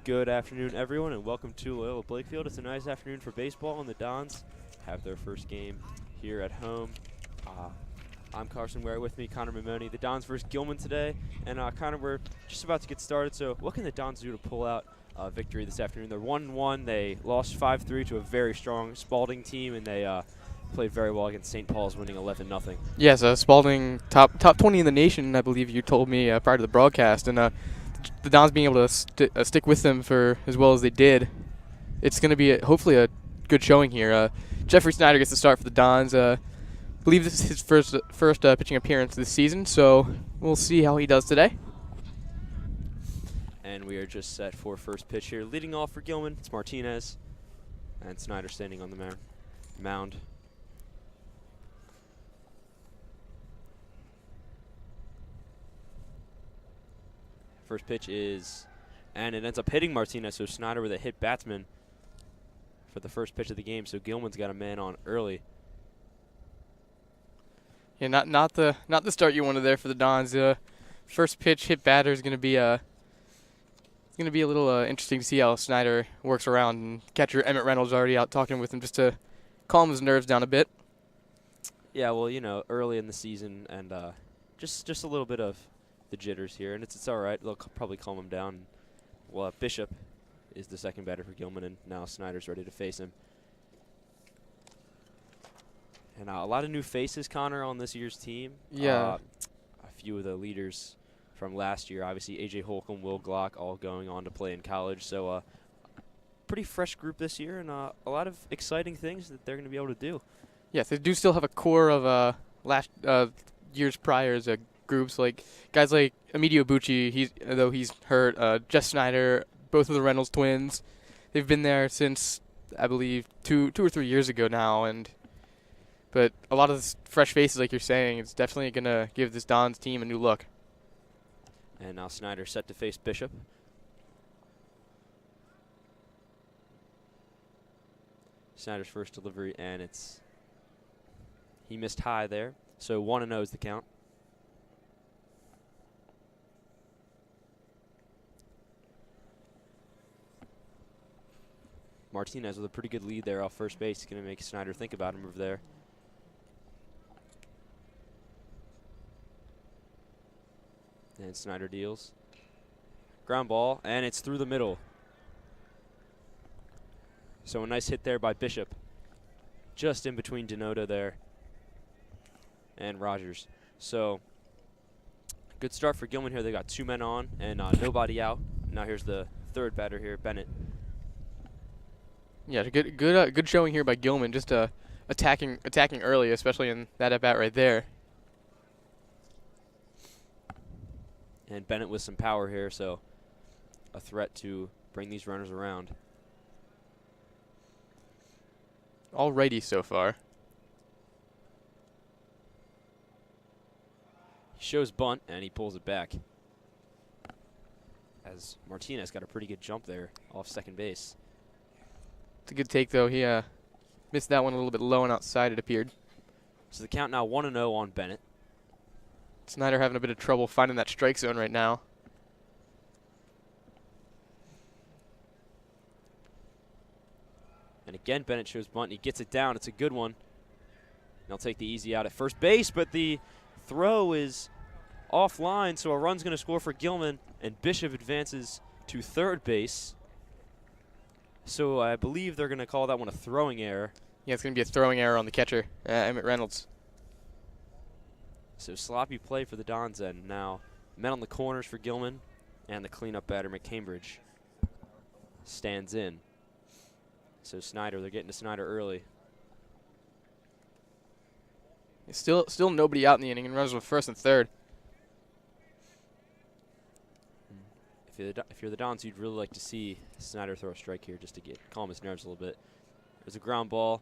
Good afternoon, everyone, and welcome to Loyola Blakefield. It's a nice afternoon for baseball, and the Dons have their first game here at home. I'm Carson Ware, with me, Connor Mamoni. The Dons versus Gilman today, and Connor, we're just about to get started. So, what can the Dons do to pull out a victory this afternoon? They're 1-1. They lost 5-3 to a very strong Spalding team, and they played very well against St. Paul's, winning 11-0. Yes, Spalding top 20 in the nation, I believe you told me prior to the broadcast, and the Dons being able to stick with them for as well as they did, it's going to be hopefully a good showing here. Jeffrey Snyder gets the start for the Dons. I believe this is his first pitching appearance this season, so we'll see how he does today. And we are just set for first pitch here. Leading off for Gilman, it's Martinez, and Snyder standing on the mound. First pitch is, and it ends up hitting Martinez, so Snyder with a hit batsman for the first pitch of the game. So Gilman's got a man on early. Yeah, not the start you wanted there for the Dons. First pitch hit batter is going to be a little interesting to see how Snyder works around. And catcher Emmett Reynolds already out talking with him just to calm his nerves down a bit. Yeah, well, you know, early in the season, and just a little bit of the jitters here, and it's all right. They'll probably calm him down. Well, Bishop is the second batter for Gilman, and now Snyder's ready to face him. And a lot of new faces, Connor, on this year's team. Yeah. A few of the leaders from last year, obviously A.J. Holcomb, Will Glock, all going on to play in college. So pretty fresh group this year, and a lot of exciting things that they're going to be able to do. Yes, they do still have a core of last years prior's groups, like guys like Amidio Bucci, though he's hurt, Jeff Snyder, both of the Reynolds twins. They've been there since, I believe, two or 3 years ago now, but a lot of fresh faces, like you're saying, it's definitely going to give this Dons team a new look. And now Snyder set to face Bishop. Snyder's first delivery, and he missed high there, so 1-0 is the count. Martinez with a pretty good lead there off first base. He's going to make Snyder think about a move there. And Snyder deals. Ground ball, and it's through the middle. So a nice hit there by Bishop. Just in between Denoda there and Rogers. So good start for Gilman here. They got two men on and nobody out. Now here's the third batter here, Bennett. Yeah, good showing here by Gilman, just attacking early, especially in that at bat right there. And Bennett with some power here, so a threat to bring these runners around. All righty so far. He shows bunt, and he pulls it back. As Martinez got a pretty good jump there off second base. It's a good take, though. He missed that one a little bit low and outside, it appeared. So the count now 1-0 on Bennett. Snyder having a bit of trouble finding that strike zone right now. And again, Bennett shows bunt, and he gets it down. It's a good one. And he'll take the easy out at first base, but the throw is offline, so a run's going to score for Gilman, and Bishop advances to third base. So I believe they're going to call that one a throwing error. Yeah, it's going to be a throwing error on the catcher, Emmett Reynolds. So sloppy play for the Dons, and now men on the corners for Gilman, and the cleanup batter, McCambridge, stands in. So Snyder, they're getting to Snyder early. Still nobody out in the inning, and runs with first and third. If you're the Dons, you'd really like to see Snyder throw a strike here just to calm his nerves a little bit. There's a ground ball.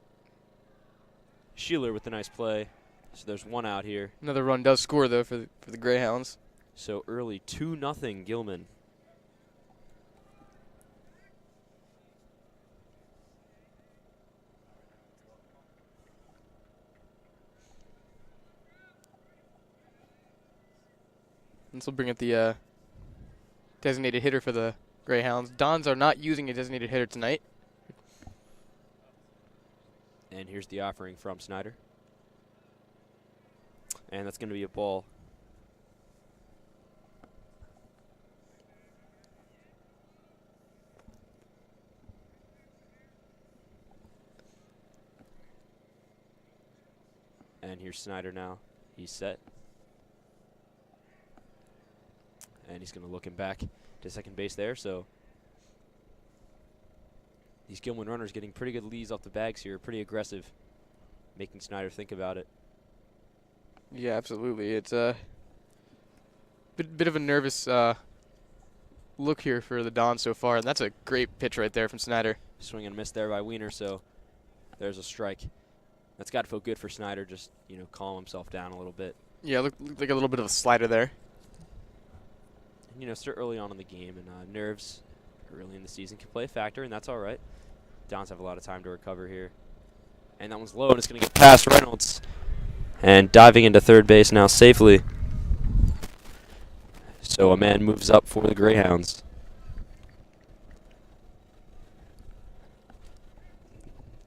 Sheeler with the nice play. So there's one out here. Another run does score, though, for the Greyhounds. So early, 2-0 Gilman. This will bring up the designated hitter for the Greyhounds. Dons are not using a designated hitter tonight. And here's the offering from Snyder. And that's going to be a ball. And here's Snyder now. He's set. And he's going to look him back to second base there. So these Gilman runners getting pretty good leads off the bags here. Pretty aggressive, making Snyder think about it. Yeah, absolutely. It's a bit of a nervous look here for the Dons so far, and that's a great pitch right there from Snyder. Swing and miss there by Wiener, so there's a strike. That's got to feel good for Snyder, just, calm himself down a little bit. Yeah, looked like a little bit of a slider there. And, still early on in the game, and nerves early in the season can play a factor, and that's all right. Dons have a lot of time to recover here. And that one's low, and it's going to get past Reynolds. And diving into third base now safely. So a man moves up for the Greyhounds.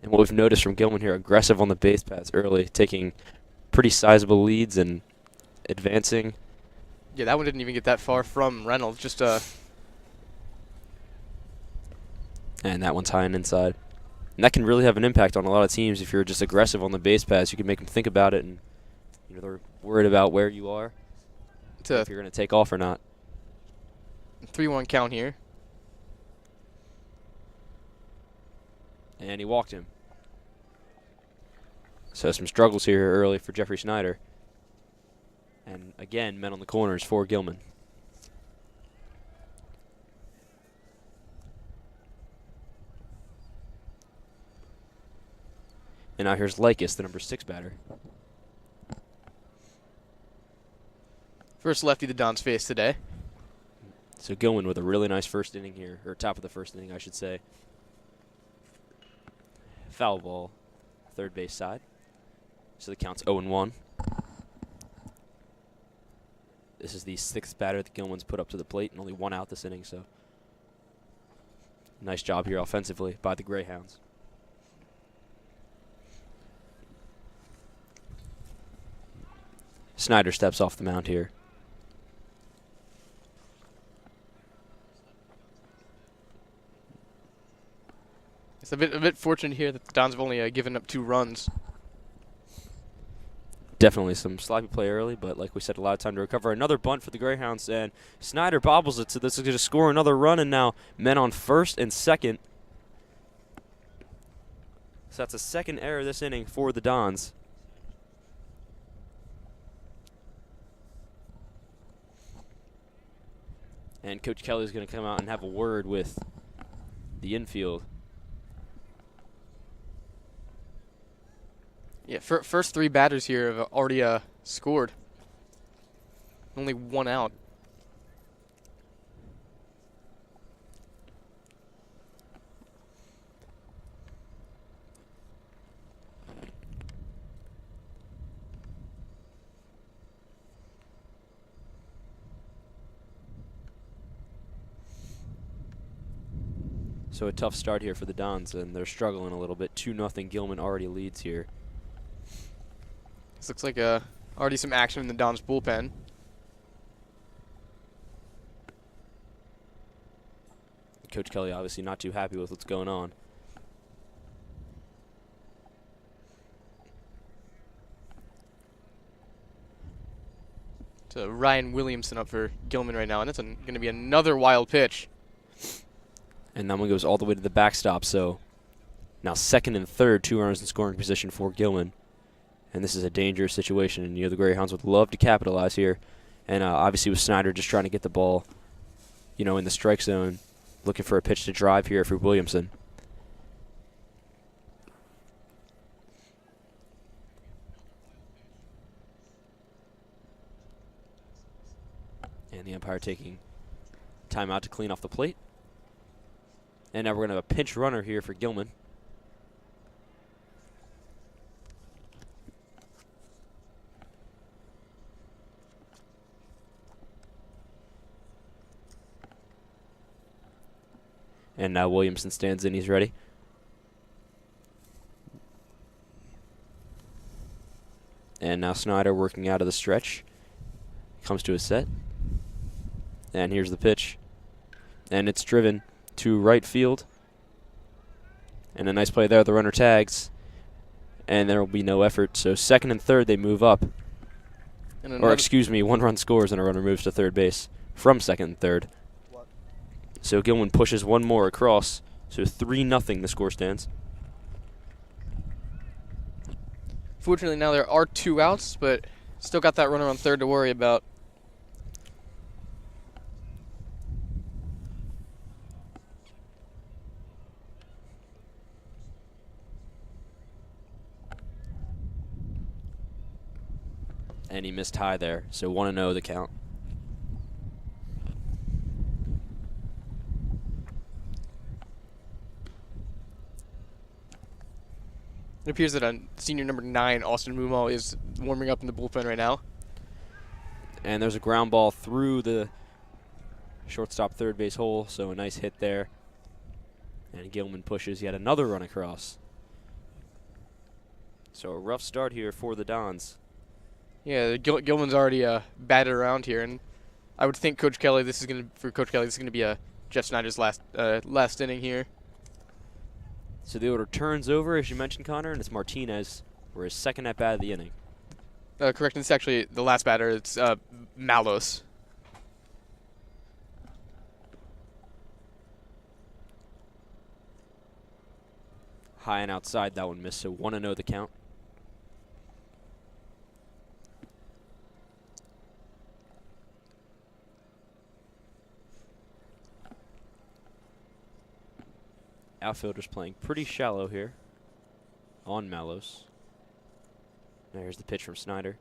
And what we've noticed from Gilman here, aggressive on the base paths early, taking pretty sizable leads and advancing. Yeah, that one didn't even get that far from Reynolds. Just And that one's high and inside. And that can really have an impact on a lot of teams. If you're just aggressive on the base paths, you can make them think about it, and they're worried about where you are, if you're going to take off or not. 3-1 count here. And he walked him. So some struggles here early for Jeffrey Snyder. And again, men on the corners for Gilman. And now here's Lycus, the number 6 batter. First lefty the Dons face today. So Gilman with a really nice first inning here, or top of the first inning, I should say. Foul ball, third base side. So the count's 0-1. This is the 6th batter that Gilman's put up to the plate, and only 1 out this inning, so nice job here offensively by the Greyhounds. Snyder steps off the mound here. It's a bit fortunate here that the Dons have only given up 2 runs. Definitely some sloppy play early, but like we said, a lot of time to recover. Another bunt for the Greyhounds, and Snyder bobbles it, so this is going to score another run, and now men on first and second. So that's a second error this inning for the Dons. And Coach Kelly's going to come out and have a word with the infield. Yeah, first 3 batters here have already scored. Only 1 out. So a tough start here for the Dons, and they're struggling a little bit. 2-0 Gilman already leads here. This looks like already some action in the Dons bullpen. Coach Kelly obviously not too happy with what's going on. To Ryan Williamson up for Gilman right now, and that's going to be another wild pitch. And that one goes all the way to the backstop, so now second and third, 2 runners in scoring position for Gilman. And this is a dangerous situation, and the Greyhounds would love to capitalize here. And obviously with Snyder just trying to get the ball, in the strike zone, looking for a pitch to drive here for Williamson. And the umpire taking timeout to clean off the plate. And now we're going to have a pinch runner here for Gilman. And now Williamson stands in. He's ready. And now Snyder working out of the stretch. Comes to a set. And here's the pitch. And it's driven to right field. And a nice play there. The runner tags. And there will be no effort. So second and third, they move up. Or excuse me, 1 run scores and a runner moves to third base from second and third. So Gilman pushes one more across. So 3-0 the score stands. Fortunately, now there are 2 outs, but still got that runner on third to worry about. And he missed high there, so 1-0 the count. It appears that senior number 9, Austin Mumma, is warming up in the bullpen right now. And there's a ground ball through the shortstop third base hole, so a nice hit there. And Gilman pushes yet another run across. So a rough start here for the Dons. Yeah, Gilman's already batted around here, and I would think Coach Kelly, this is gonna be Jeff Snyder's last inning here. So the order turns over, as you mentioned, Connor, and it's Martinez for his second at bat of the inning. Correct, it's actually the last batter. It's Malos. High and outside, that one missed, so 1-0 the count. Outfielders playing pretty shallow here on Malos. Now here's the pitch from Snyder.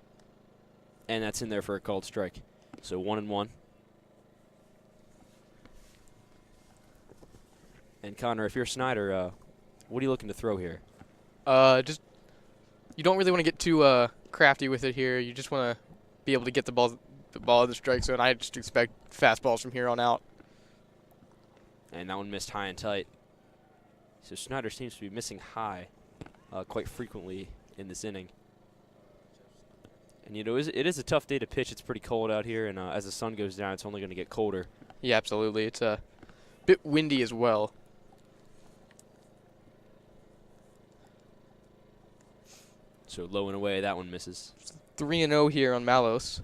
And that's in there for a called strike. So 1-1. And Connor, if you're Snyder, what are you looking to throw here? Just you don't really want to get too crafty with it here. You just want to be able to get the ball in the strike zone. I just expect fastballs from here on out. And that one missed high and tight. So Snyder seems to be missing high quite frequently in this inning. And, you know, it is a tough day to pitch. It's pretty cold out here, and as the sun goes down, it's only going to get colder. Yeah, absolutely. It's a bit windy as well. So low and away, that one misses. 3-0 here on Malos.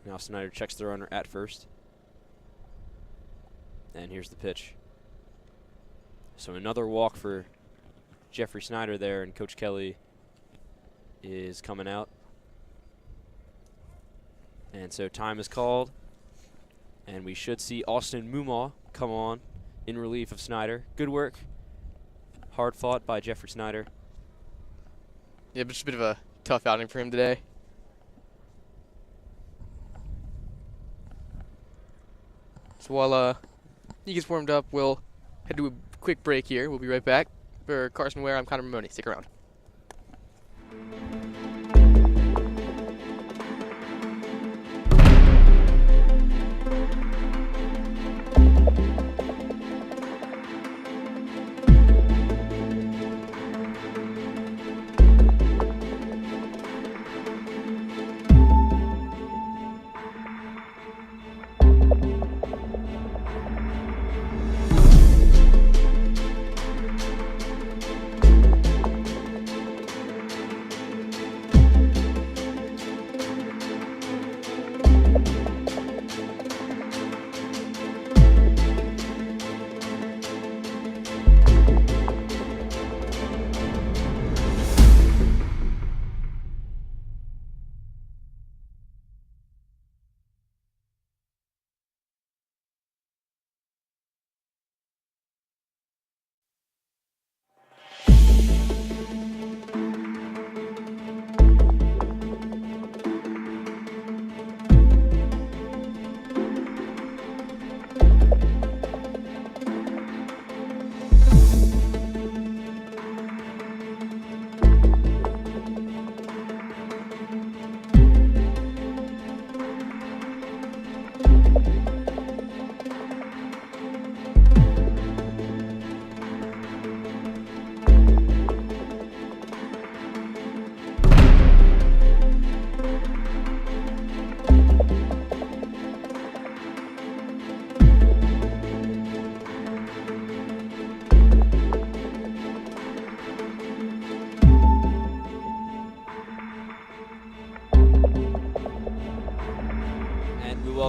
Now Snyder checks the runner at first. And here's the pitch. So another walk for Jeffrey Snyder there, and Coach Kelly is coming out. And so time is called. And we should see Austin Mumma come on in relief of Snyder. Good work. Hard fought by Jeffrey Snyder. Yeah, but just a bit of a tough outing for him today. So while he gets warmed up, we'll head to a quick break here. We'll be right back. For Carson Ware, I'm Connor Mamoni. Stick around.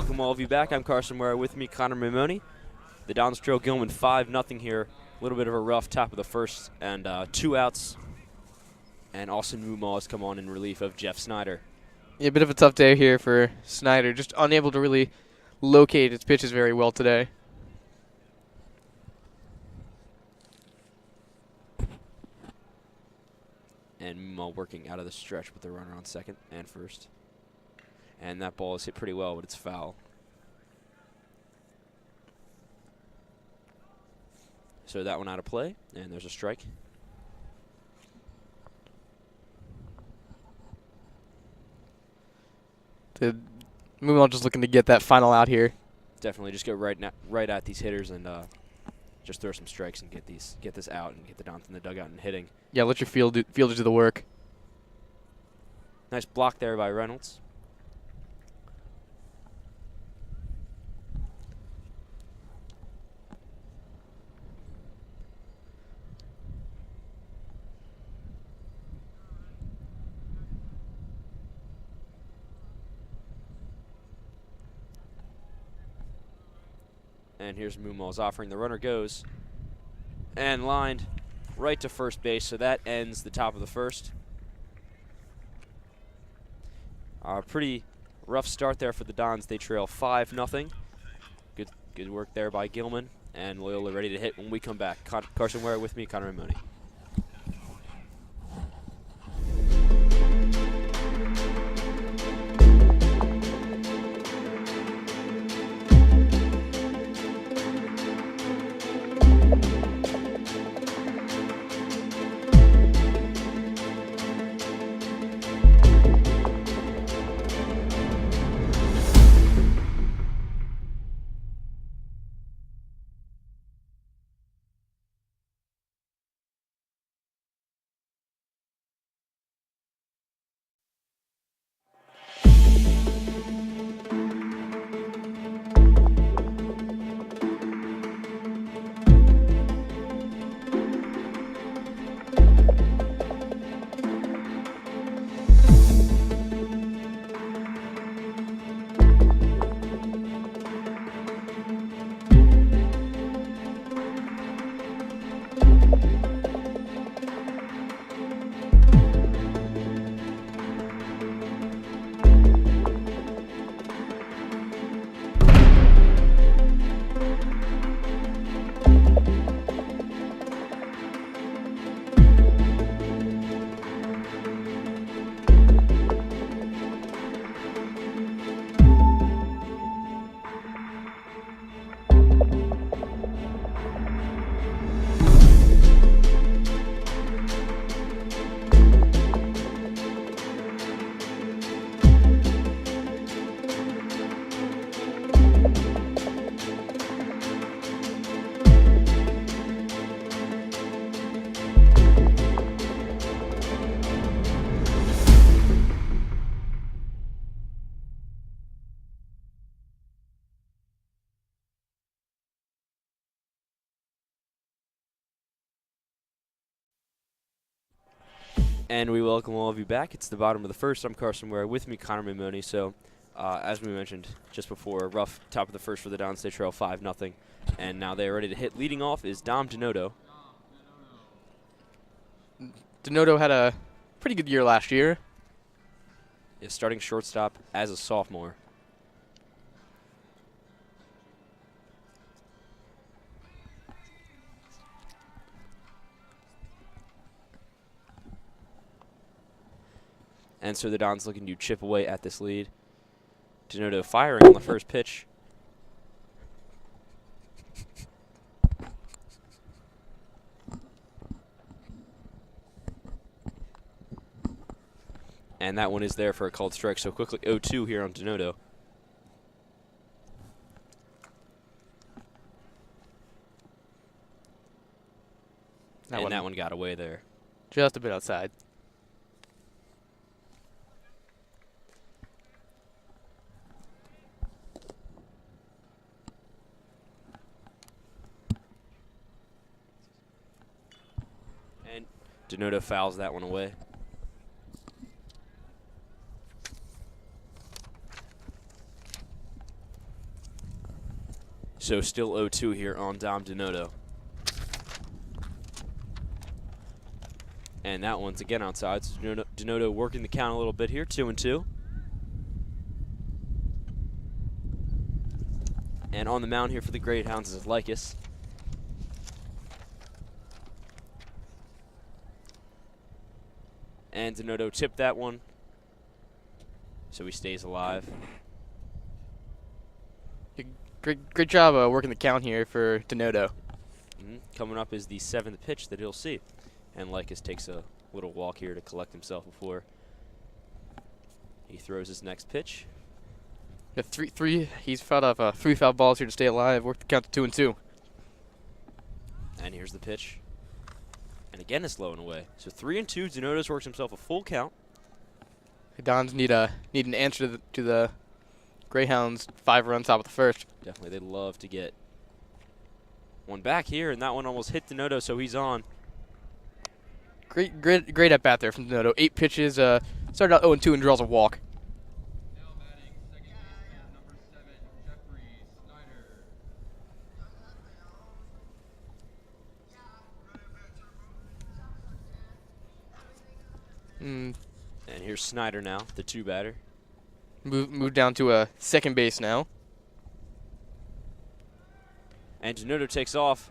welcome all of you back. I'm Carson Ware, with me Connor Mimoni. The Dons trail Gilman 5-0 here. A little bit of a rough top of the first and 2 outs. And Austin Mumma has come on in relief of Jeff Snyder. Yeah, a bit of a tough day here for Snyder. Just unable to really locate his pitches very well today. And Mumma working out of the stretch with the runner on second and first. And that ball is hit pretty well, but it's foul. So that one out of play, and there's a strike. Mumma just looking to get that final out here. Definitely just go right at these hitters and just throw some strikes and get this out and get the Dons in the dugout and hitting. Yeah, let your fielders do the work. Nice block there by Reynolds. And here's Mumma's offering. The runner goes and lined right to first base. So that ends the top of the first. Pretty rough start there for the Dons. They trail 5-0. Good work there by Gilman. And Loyola ready to hit when we come back. Carson Ware with me, Connor Mimoni. And we welcome all of you back. It's the bottom of the first. I'm Carson Ware, with me Connor Mimoni. So, as we mentioned just before, rough top of the first for the Dons. They trail 5-0. And now they're ready to hit. Leading off is Dom Denoto. Denoto had a pretty good year last year. Is starting shortstop as a sophomore. And so the Dons looking to chip away at this lead. Denoto firing on the first pitch. And that one is there for a called strike. So quickly 0-2 here on Denoto. And that one got away there. Just a bit outside. And Denoto fouls that one away. So still 0-2 here on Dom Denoto. And that one's again outside. So Denoto working the count a little bit here, 2-2. And on the mound here for the Greyhounds is Lycus. And Denoto tipped that one, so he stays alive. Great job working the count here for Denoto. Coming up is the 7th pitch that he'll see. And Lycus takes a little walk here to collect himself before he throws his next pitch. He's fought off 3 foul balls here to stay alive. Worked the count to 2-2. And here's the pitch. And again it's low and away. So 3-2. Denoto's works himself a full count. The Dons need an answer to the Greyhounds' 5-run top of the first. Definitely, they'd love to get one back here, and that one almost hit Denoto, so he's on. Great at bat there from Denoto. 8 pitches. Started out 0-2 and draws a walk. Now batting second baseman, number 7, Jeffrey Snyder. And here's Snyder now, the 2 batter. Move down to second base now. And Denoto takes off.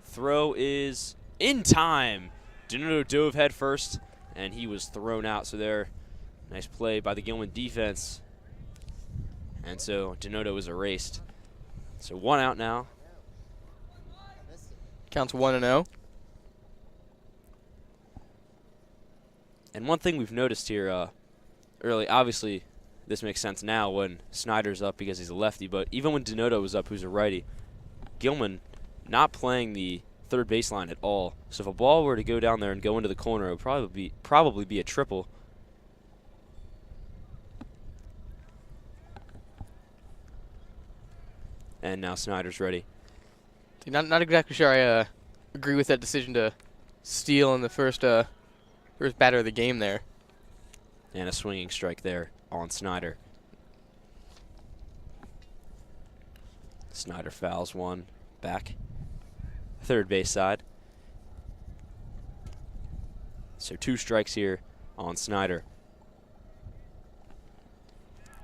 Throw is in time. Denoto dove head first, and he was thrown out. So there, nice play by the Gilman defense. And so Denoto is erased. So 1 out now. Counts 1-0. And one thing we've noticed here early, obviously this makes sense now when Snyder's up because he's a lefty, but even when Denoto was up, who's a righty, Gilman not playing the third baseline at all. So if a ball were to go down there and go into the corner, it would probably be a triple. And now Snyder's ready. Not exactly sure I agree with that decision to steal in the first batter of the game there. And a swinging strike there on Snyder. Snyder fouls one back. Third base side. So 2 strikes here on Snyder.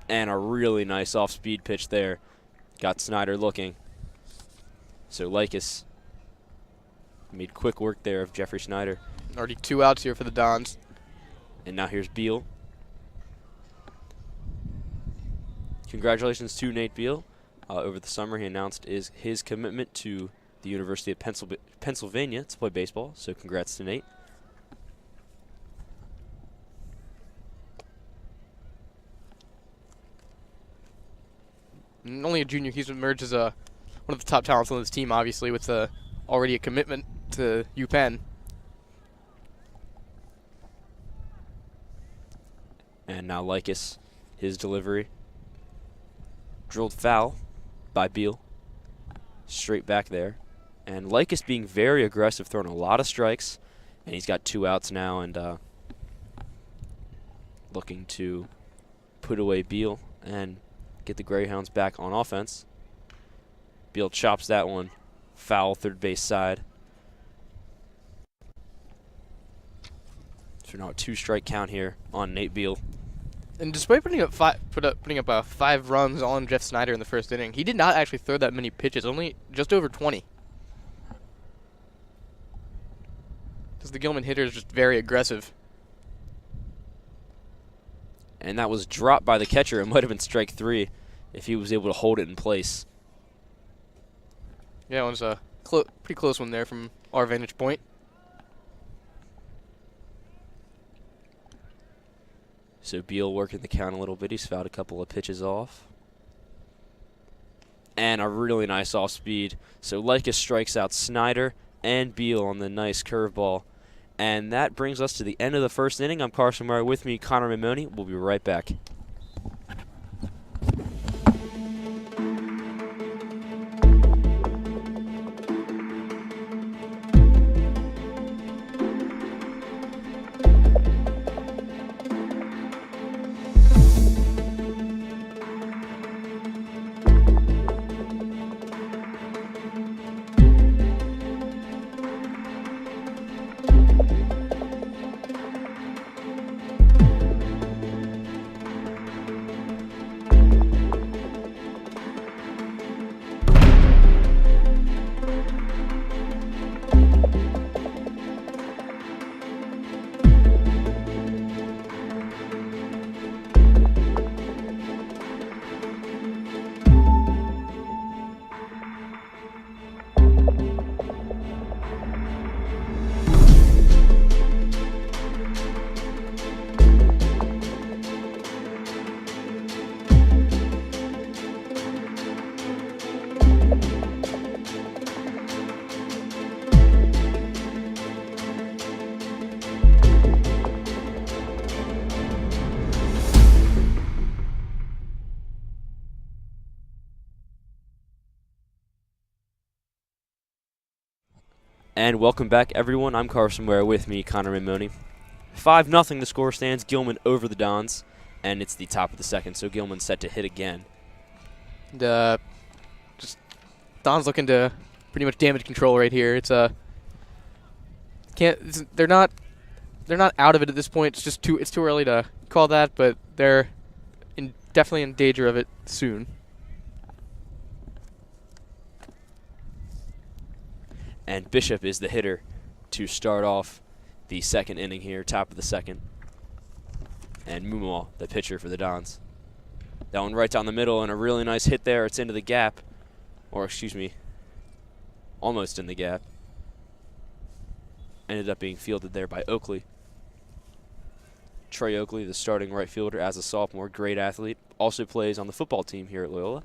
And a really nice off-speed pitch there. Got Snyder looking. So Lycus made quick work there of Jeffrey Snyder. Already 2 outs here for the Dons. And now here's Beal. Congratulations to Nate Beal. Over the summer, he announced his commitment to the University of Pennsylvania to play baseball. So congrats to Nate. Only a junior, he's emerged as one of the top talents on this team, obviously, with already a commitment to UPenn. And now Lycus, his delivery. Drilled foul by Beal. Straight back there. And Lycus being very aggressive, throwing a lot of strikes. And he's got 2 outs now and looking to put away Beal and get the Greyhounds back on offense. Beal chops that one. Foul, third base side. So now a 2-strike count here on Nate Beal. And despite putting up 5 runs on Jeff Snyder in the first inning, he did not actually throw that many pitches, only just over 20. Because the Gilman hitter is just very aggressive. And that was dropped by the catcher. It might have been strike 3 if he was able to hold it in place. Yeah, it was a pretty close one there from our vantage point. So Beal working the count a little bit. He's fouled a couple of pitches off. And a really nice off speed. So Lycus strikes out Snyder and Beal on the nice curveball. And that brings us to the end of the first inning. I'm Carson Murray. With me, Connor Mimoni. We'll be right back. And welcome back, everyone. I'm Carson Ware, with me, Connor Mimoni. 5-0 the score stands. Gilman over the Dons, and it's the top of the second, so Gilman's set to hit again. Just Don's looking to pretty much damage control right here. They're not out of it at this point. It's too early to call that, but they're definitely in danger of it soon. And Bishop is the hitter to start off the second inning here, top of the second. And Mumma, the pitcher for the Dons. That one right down the middle, and a really nice hit there. It's into the gap. Or, excuse me, almost in the gap. Ended up being fielded there by Oakley. Trey Oakley, the starting right fielder as a sophomore, great athlete. Also plays on the football team here at Loyola.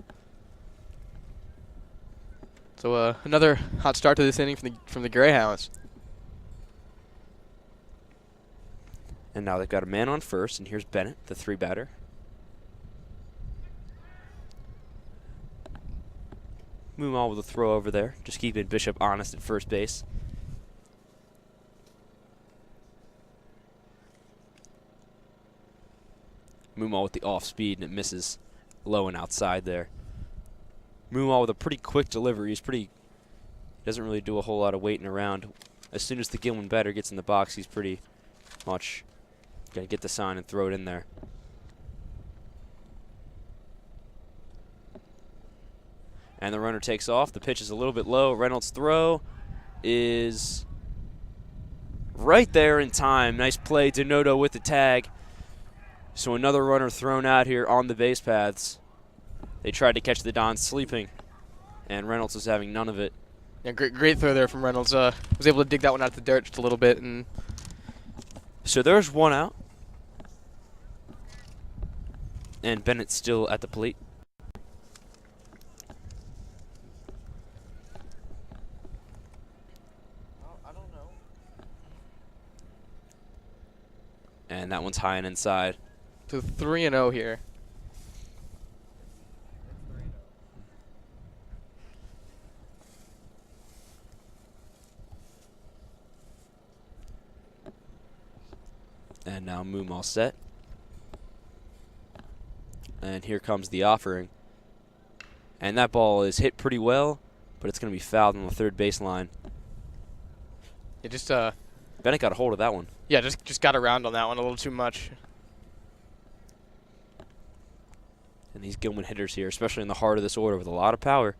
So another hot start to this inning from the Greyhounds. And now they've got a man on first, and here's Bennett, the 3-batter. Mumma with a throw over there, just keeping Bishop honest at first base. Mumma with the off speed, and it misses low and outside there. Mumma with a pretty quick delivery. Doesn't really do a whole lot of waiting around. As soon as the Gilman batter gets in the box, he's pretty much got to get the sign and throw it in there. And the runner takes off. The pitch is a little bit low. Reynolds' throw is right there in time. Nice play. Donato with the tag. So another runner thrown out here on the base paths. They tried to catch the Dons sleeping, and Reynolds was having none of it. Yeah, great throw there from Reynolds. Was able to dig that one out of the dirt just a little bit. And so there's one out. And Bennett's still at the plate. I don't know. And that one's high and inside. So 3-0 here. And now Moom all set. And here comes the offering. And that ball is hit pretty well, but it's going to be fouled on the third baseline. It Bennett got a hold of that one. Yeah, just got around on that one a little too much. And these Gilman hitters here, especially in the heart of this order with a lot of power,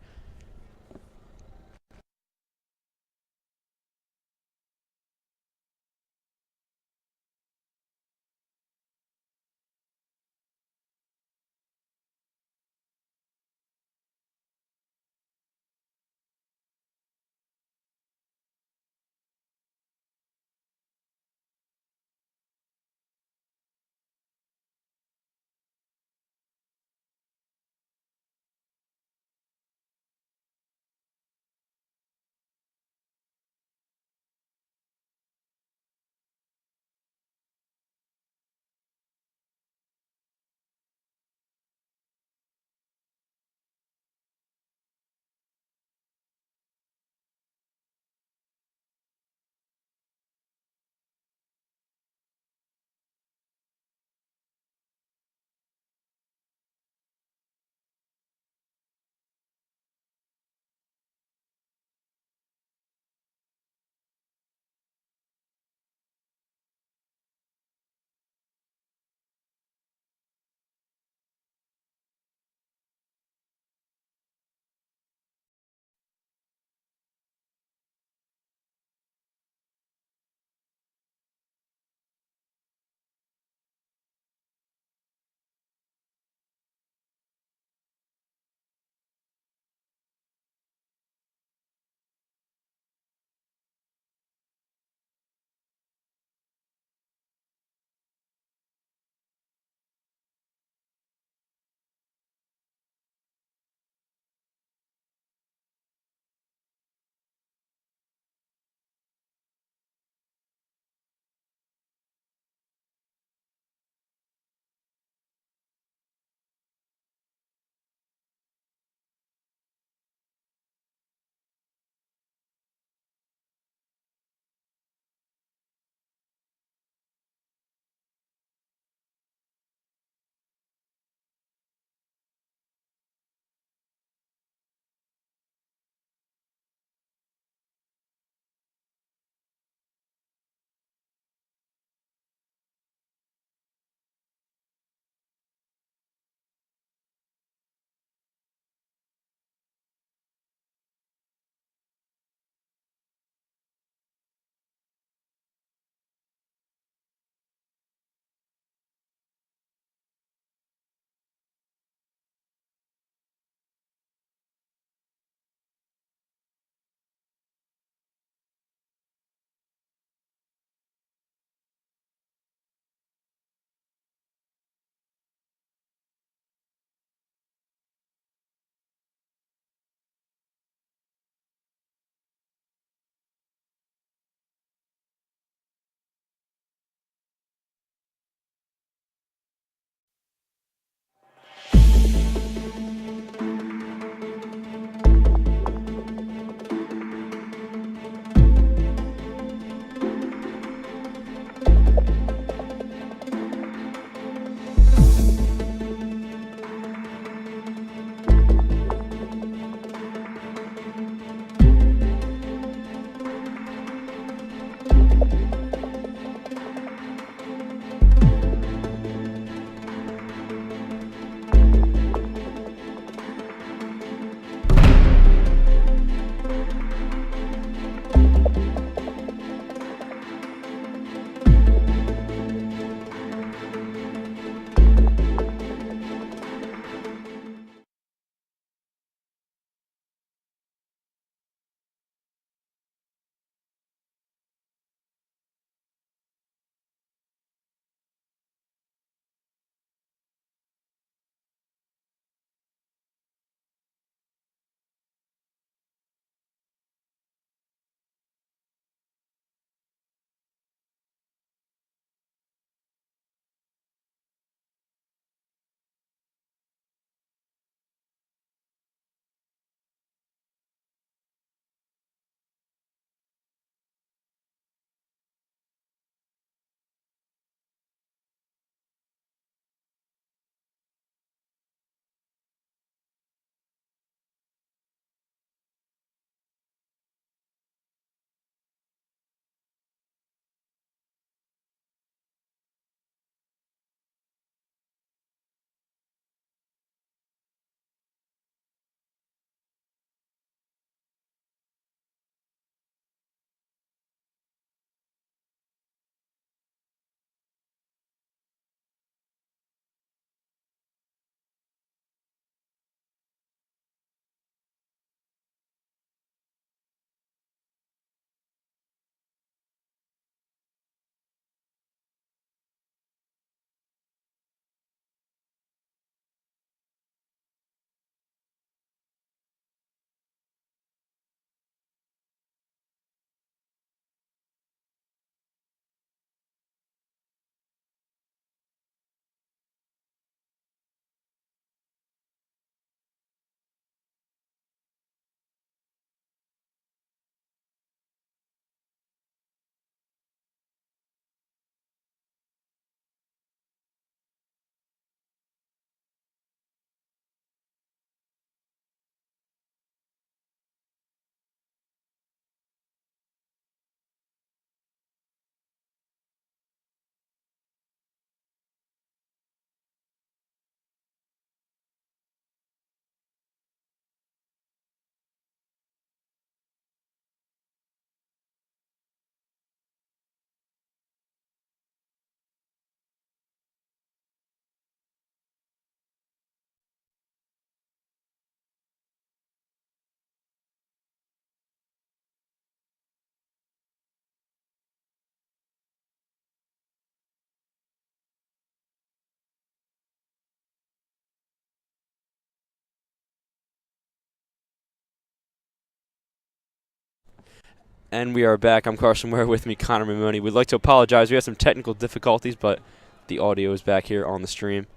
And we are back. I'm Carson Ware, with me Connor Mimoni. We'd like to apologize. We had some technical difficulties, but the audio is back here on the stream.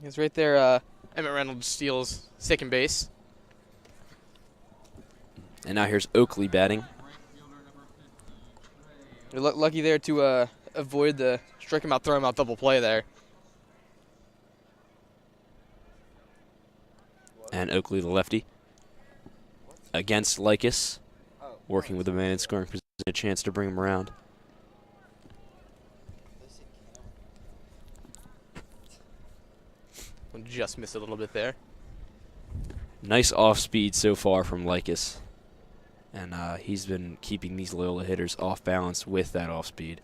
It's right there. Emmett Reynolds steals second base. And now here's Oakley batting. You're lucky there to avoid the strike him out, throw him out double play there. And Oakley, the lefty, against Lycus, working with the man in scoring position, a chance to bring him around. Just missed a little bit there. Nice off speed so far from Lycus. And he's been keeping these Loyola hitters off balance with that off speed.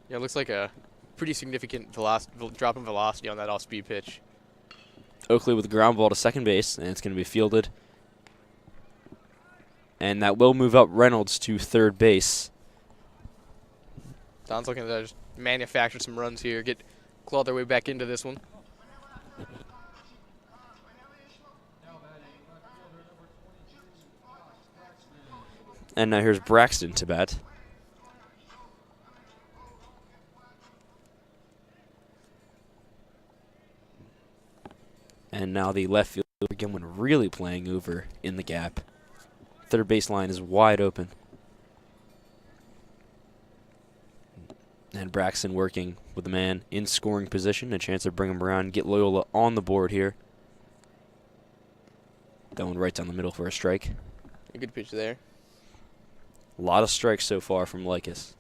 Yeah, it looks like a pretty significant drop in velocity on that off speed pitch. Oakley with a ground ball to second base, and it's going to be fielded. And that will move up Reynolds to third base. Don's looking to just manufacture some runs here, claw their way back into this one. And now here's Braxton to bat. And now the left fielder, Gilman, really playing over in the gap. Third base line is wide open. And Braxton working with the man in scoring position. A chance to bring him around and get Loyola on the board here. That one right down the middle for a strike. A good pitch there. A lot of strikes so far from Lycus.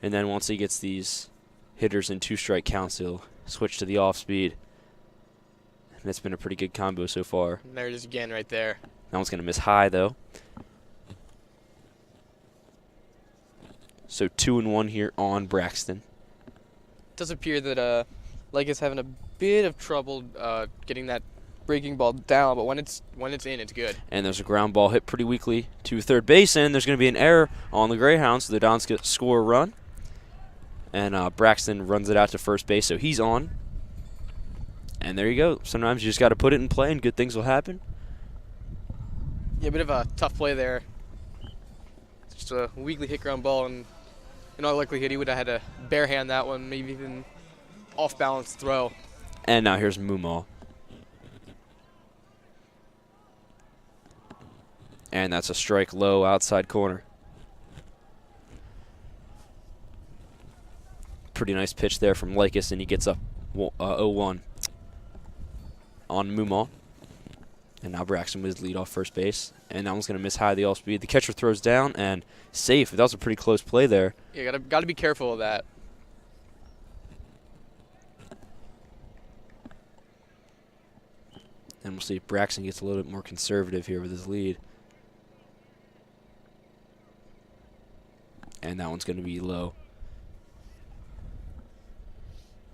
And then once he gets these hitters in two-strike counts, he'll switch to the off-speed. And it's been a pretty good combo so far. And there it is again right there. That one's going to miss high, though. So 2-1 here on Braxton. It does appear that Lycus having a bit of trouble getting that breaking ball down, but when it's in, it's good. And there's a ground ball hit pretty weakly to third base, and there's going to be an error on the Greyhounds, so the Dons score a run. And Braxton runs it out to first base, so he's on. And there you go. Sometimes you just got to put it in play, and good things will happen. Yeah, a bit of a tough play there. Just a weakly hit ground ball, and in all likelihood, he would have had to barehand that one, maybe even off-balance throw. And now here's Mumma. And that's a strike low outside corner. Pretty nice pitch there from Lycus, and he gets up 0-1 on Mumma. And now Braxton with his lead off first base. And that one's going to miss high the all speed. The catcher throws down and safe. That was a pretty close play there. Yeah, gotta be careful of that. And we'll see if Braxton gets a little bit more conservative here with his lead. And that one's going to be low.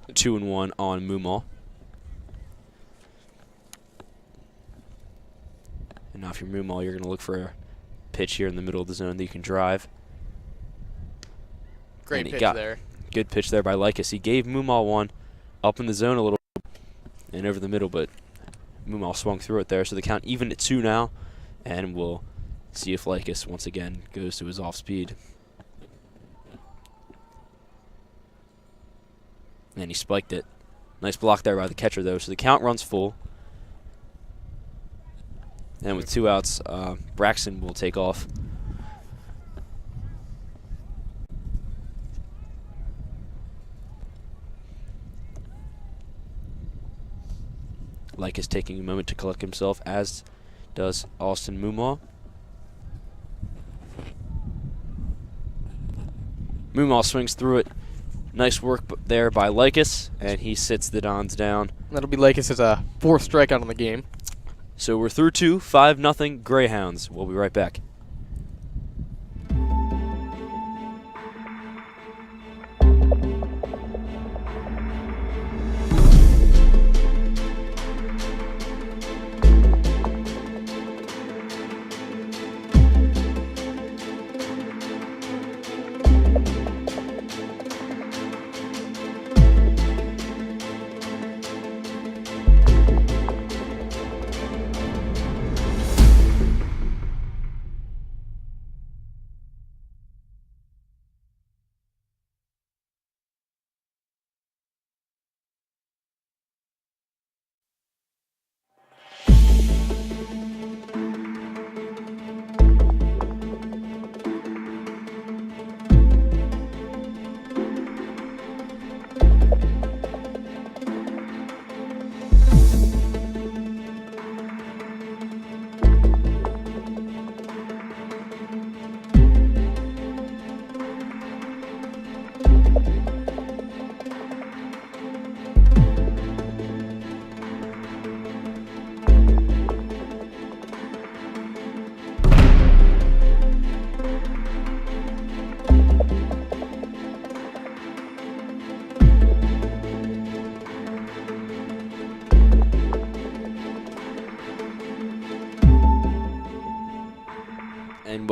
2-1 on Mumma. And now if you're Mumma, you're going to look for a pitch here in the middle of the zone that you can drive. Great pitch there. Good pitch there by Lycus. He gave Mumma one up in the zone a little and over the middle, but Mumma swung through it there. So the count even at 2 now, and we'll see if Lycus once again goes to his off speed. And he spiked it. Nice block there by the catcher, though. So the count runs full. And with 2 outs, Braxton will take off. Lycus taking a moment to collect himself, as does Austin Mumma. Mumma swings through it. Nice work there by Lycus, and he sits the Dons down. That'll be Lycus' 4th strikeout on the game. So we're through 2, 5-0 Greyhounds. We'll be right back.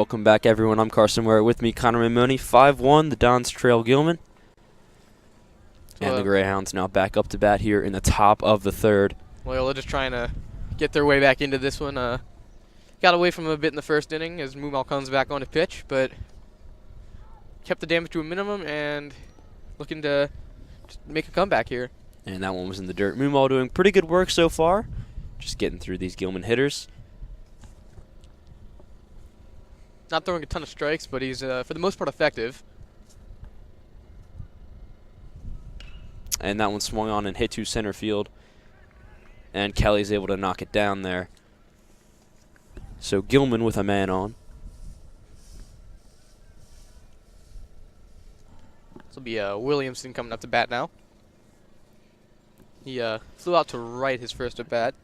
Welcome back, everyone. I'm Carson Ware. With me, Connor Mimoni. 5-1, the Dons trail Gilman. And the Greyhounds now back up to bat here in the top of the third. Loyola just trying to get their way back into this one. Got away from them a bit in the first inning as Mumma comes back on to pitch, but kept the damage to a minimum and looking to just make a comeback here. And that one was in the dirt. Mumma doing pretty good work so far. Just getting through these Gilman hitters. Not throwing a ton of strikes, but he's, for the most part, effective. And that one swung on and hit to center field. And Kelly's able to knock it down there. So Gilman with a man on. This will be Williamson coming up to bat now. He flew out to right his first at bat.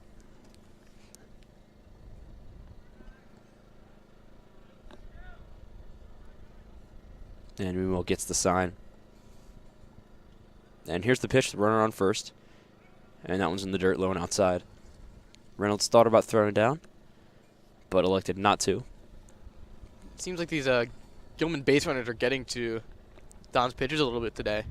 And Mumma gets the sign. And here's the pitch, the runner on first. And that one's in the dirt, low and outside. Reynolds thought about throwing it down, but elected not to. It seems like these Gilman base runners are getting to Don's pitchers a little bit today.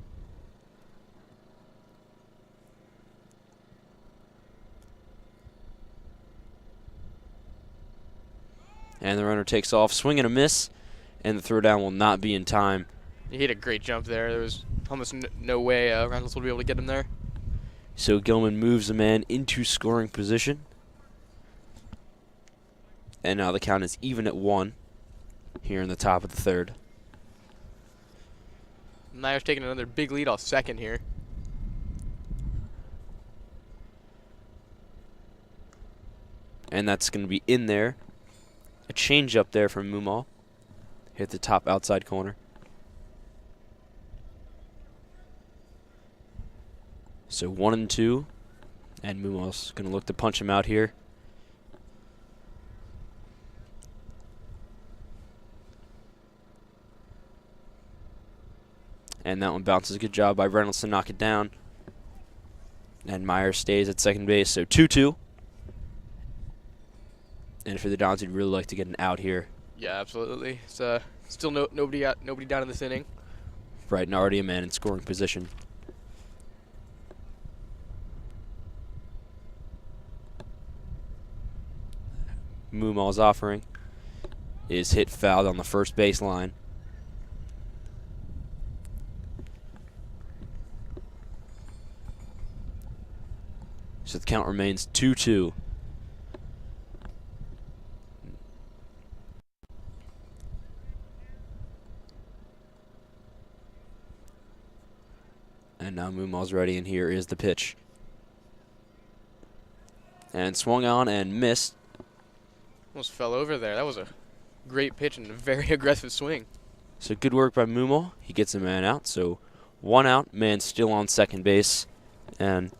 And the runner takes off, swing and a miss, and the throw down will not be in time. He hit a great jump there. There was almost no way Reynolds would be able to get him there. So Gilman moves the man into scoring position. And now the count is even at 1 here in the top of the third. Nyer's taking another big lead off second here. And that's going to be in there. A change up there from Mumma. Hit the top outside corner. So 1-2. And Mumma's going to look to punch him out here. And that one bounces. Good job by Reynolds to knock it down. And Myers stays at second base. So 2-2. And for the Dons, we'd really like to get an out here. Yeah, absolutely. It's still nobody down in this inning. Right, and already a man in scoring position. Mumma's offering is hit fouled on the first baseline. So the count remains 2-2. And now Mumma's ready, and here is the pitch. And swung on and missed. Almost fell over there. That was a great pitch and a very aggressive swing. So good work by Mumma. He gets a man out. So 1 out, man still on second base. And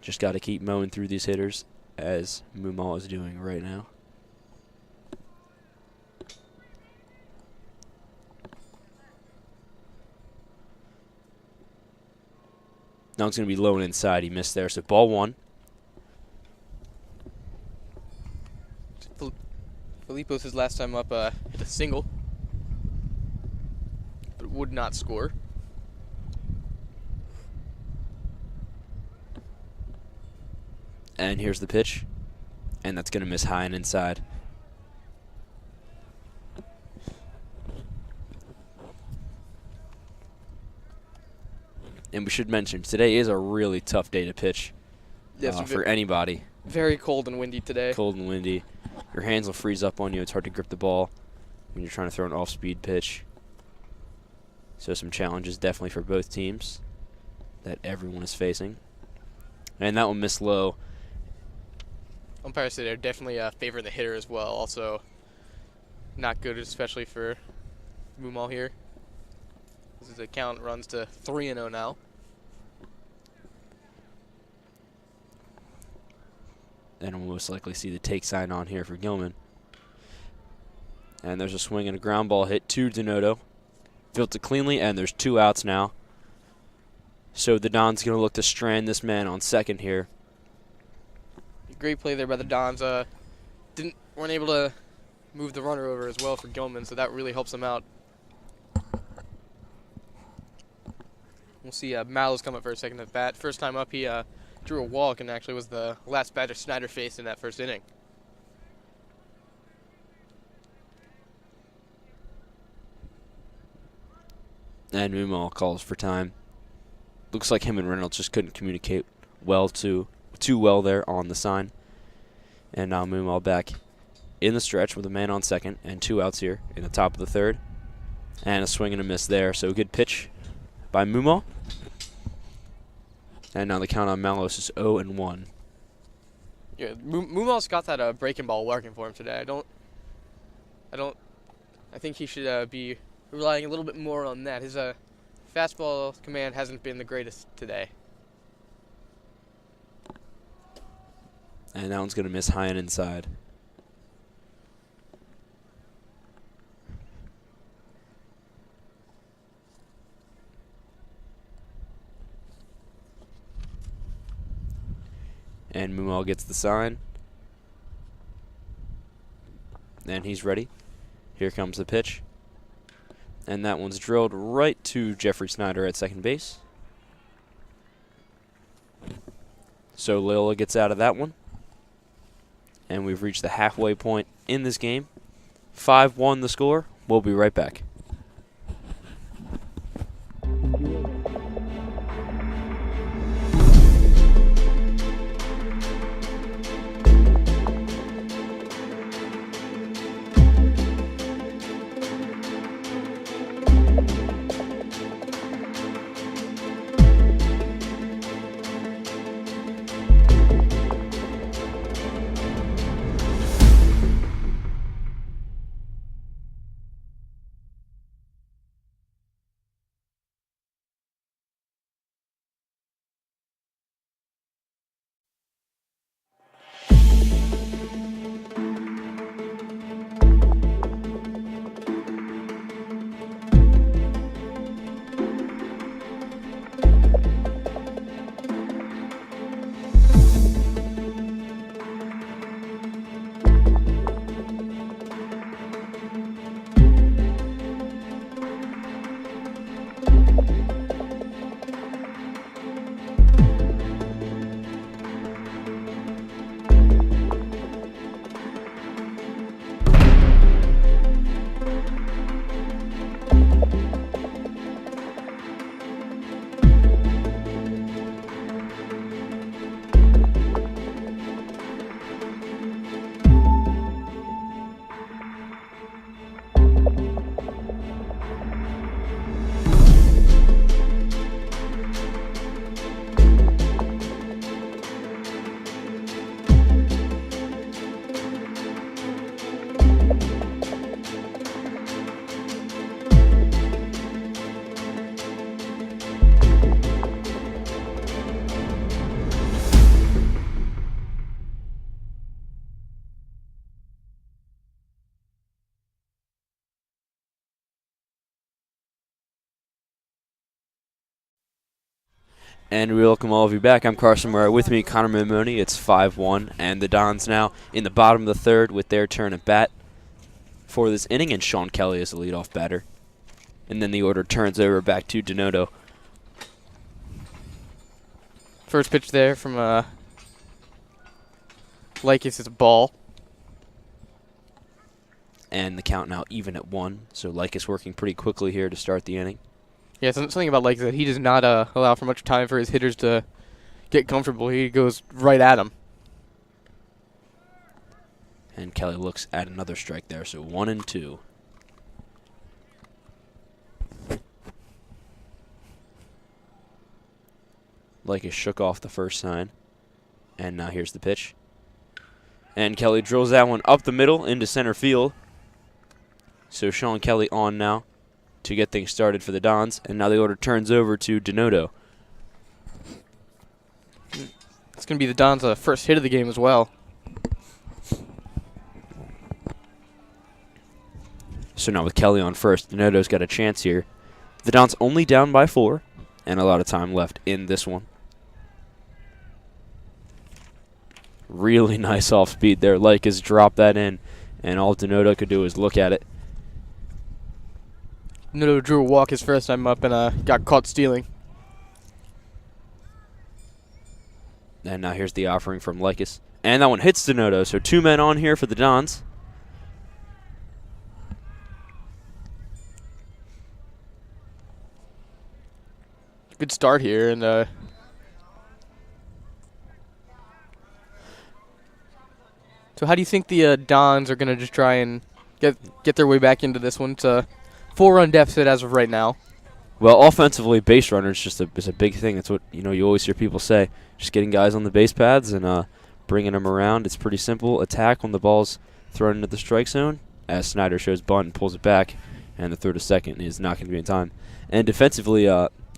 just got to keep mowing through these hitters as Mumma is doing right now. Now it's going to be low and inside. He missed there. So ball 1. Filippo's his last time up hit a single, but would not score. And here's the pitch. And that's going to miss high and inside. And we should mention, today is a really tough day to pitch for anybody. Very cold and windy today. Cold and windy. Your hands will freeze up on you. It's hard to grip the ball when you're trying to throw an off-speed pitch. So some challenges definitely for both teams that everyone is facing. And that one missed low. Umpires say they're definitely favoring the hitter as well. Also, not good, especially for Mumma here. This is the count runs to 3-0 now. And we'll most likely see the take sign on here for Gilman. And there's a swing and a ground ball hit to Donato. Fields it cleanly, and there's 2 outs now. So the Don's going to look to strand this man on second here. Great play there by the Dons. Weren't able to move the runner over as well for Gilman, so that really helps him out. We'll see Mallow's come up for a second at bat. First time up, he drew a walk and actually was the last batter Snyder faced in that first inning. And Mumma calls for time. Looks like him and Reynolds just couldn't communicate well too well there on the sign. And now Mumma back in the stretch with a man on second and 2 outs here in the top of the third. And a swing and a miss there. So good pitch by Mumma. And now the count on Mallos is 0-1. Yeah, Mumma's got that breaking ball working for him today. I think he should be relying a little bit more on that. His fastball command hasn't been the greatest today. And that one's going to miss high and inside. And Mumma gets the sign. And he's ready. Here comes the pitch. And that one's drilled right to Jeffrey Snyder at second base. So Loyola gets out of that one. And we've reached the halfway point in this game. 5-1 the score. We'll be right back. And we welcome all of you back. I'm Carson Murray. With me, Connor Mimoni. It's 5-1, and the Dons now in the bottom of the third with their turn at bat for this inning, and Sean Kelly is the leadoff batter. And then the order turns over back to Donato. First pitch there from Likis is a ball. And the count now even at 1, so Likis working pretty quickly here to start the inning. Yeah, something about Likis that he does not allow for much time for his hitters to get comfortable. He goes right at him. And Kelly looks at another strike there, so 1-2. Likis shook off the first sign. And now here's the pitch. And Kelly drills that one up the middle into center field. So Sean Kelly on now to get things started for the Dons. And now the order turns over to Donato. It's going to be the Dons' first hit of the game as well. So now with Kelly on first, Donato's got a chance here. The Dons only down by 4, and a lot of time left in this one. Really nice off speed there. Likis dropped that in, And all Denoda could do is look at it. Noto drew a walk his first time up and got caught stealing. And now here's the offering from Lycus. And that one hits Denodo, so 2 men on here for the Dons. Good start here, and so how do you think the Dons are gonna just try and get their way back into this one? It's a 4-run deficit as of right now. Well, offensively, base runner is a big thing. That's what you always hear people say. Just getting guys on the base paths and bringing them around. It's pretty simple. Attack when the ball's thrown into the strike zone, as Snyder shows bunt and pulls it back, and the throw to second is not going to be in time. And defensively,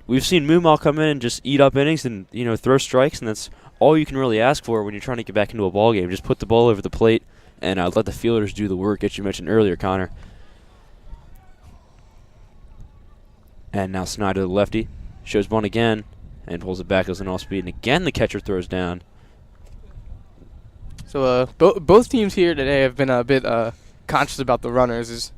we've seen Mumma come in and just eat up innings and throw strikes, and that's all you can really ask for when you're trying to get back into a ball game. Just put the ball over the plate and let the fielders do the work, as you mentioned earlier, Connor. And now Snyder, the lefty, shows bunt again and pulls it back as an off-speed. And again, the catcher throws down. So both teams here today have been a bit conscious about the runners, as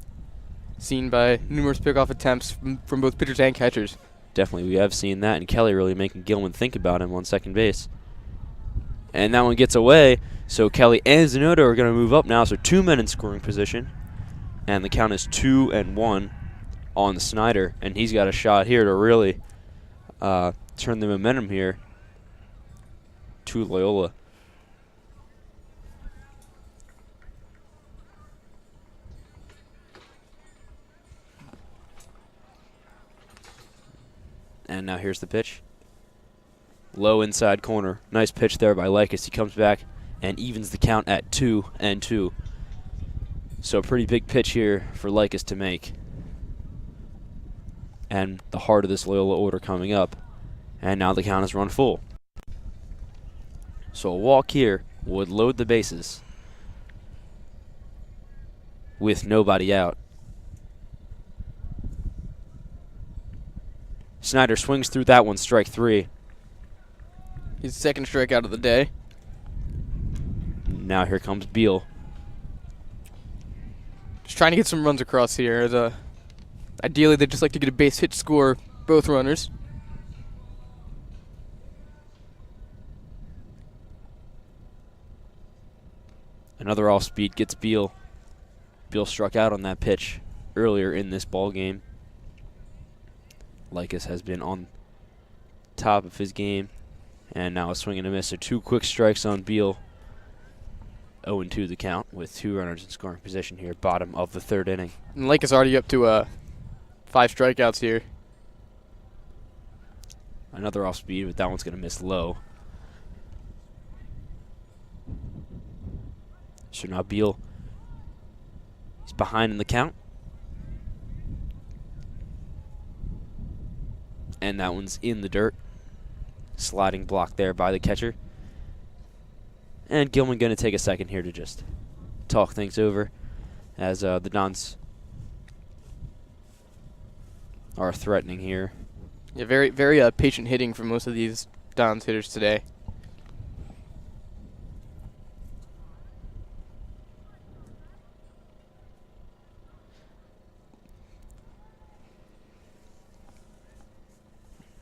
seen by numerous pickoff attempts from both pitchers and catchers. Definitely, we have seen that, and Kelly really making Gilman think about him on second base. And that one gets away, so Kelly and Zanoto are going to move up now, so 2 men in scoring position. And the count is 2-1 on the Snyder, and he's got a shot here to really turn the momentum here to Loyola. And now here's the pitch. Low inside corner. Nice pitch there by Lycus. He comes back and evens the count at 2-2. So a pretty big pitch here for Lycus to make. And the heart of this Loyola order coming up. And now the count is run full. So a walk here would load the bases with nobody out. Snyder swings through that one, strike 3. His second strikeout of the day. Now here comes Beal. Just trying to get some runs across here. Ideally, they'd just like to get a base hit score, both runners. Another off-speed gets Beal. Beal struck out on that pitch earlier in this ball game. Lycus has been on top of his game, and now a swing and a miss. So 2 quick strikes on Beal. 0-2 the count with 2 runners in scoring position here, bottom of the 3rd inning. And Lycus already up to 5 strikeouts here. Another off speed, but that one's going to miss low. So now Beal is behind in the count. And that one's in the dirt. Sliding block there by the catcher. And Gilman going to take a second here to just talk things over as the Dons are threatening here. Yeah, very, very patient hitting from most of these Dons hitters today.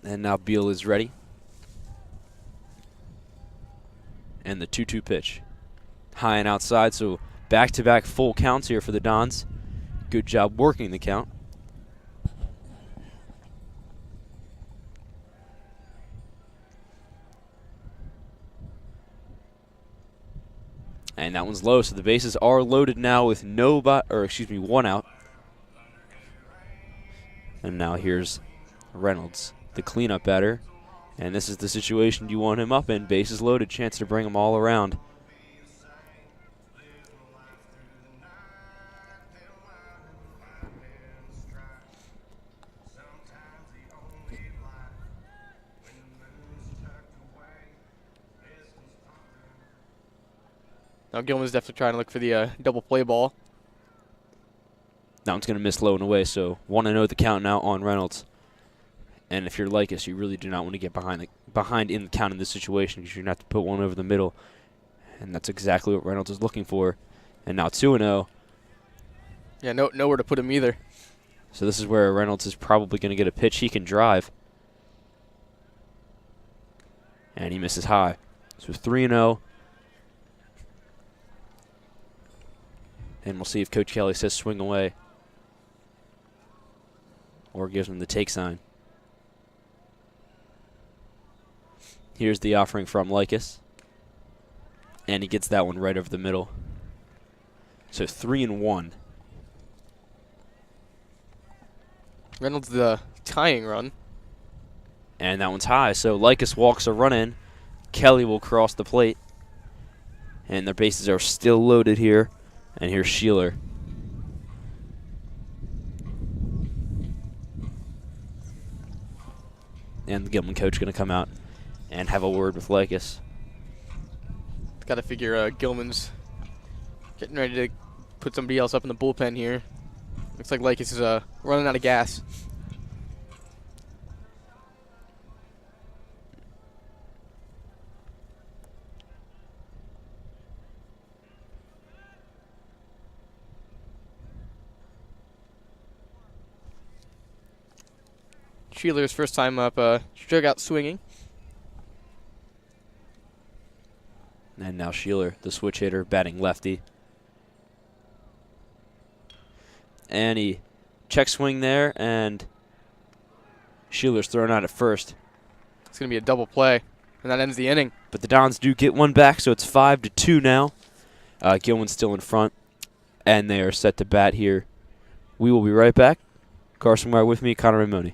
And now Beal is ready. And the 2-2 pitch. High and outside, so back-to-back full counts here for the Dons. Good job working the count. And that one's low, so the bases are loaded now with 1 out. And now here's Reynolds, the cleanup batter. And this is the situation you want him up in. Bases loaded, chance to bring them all around. Now Gilman's definitely trying to look for the double play ball. That one's going to miss low and away, so 1-0 the count now on Reynolds. And if you're Lycus, you really do not want to get behind in the count in this situation, because you're going to have to put one over the middle. And that's exactly what Reynolds is looking for. And now 2-0. Yeah, nowhere to put him either. So this is where Reynolds is probably going to get a pitch he can drive. And he misses high. So 3-0. And we'll see if Coach Kelly says swing away or gives him the take sign. Here's the offering from Lycus. And he gets that one right over the middle. So 3-1. Reynolds the tying run. And that one's high. So Lycus walks a run in. Kelly will cross the plate. And their bases are still loaded here. And here's Sheeler. And the Gilman coach going to come out and have a word with Lycus. Got to figure Gilman's getting ready to put somebody else up in the bullpen here. Looks like Lycus is running out of gas. Sheeler's first time up, struck out swinging. And now Sheeler, the switch hitter, batting lefty. And he check swing there, and Sheeler's thrown out at first. It's going to be a double play, and that ends the inning. But the Dons do get one back, so it's 5-2 now. Gilman's still in front, and they are set to bat here. We will be right back. Carson Ware with me, Connor Ramoni.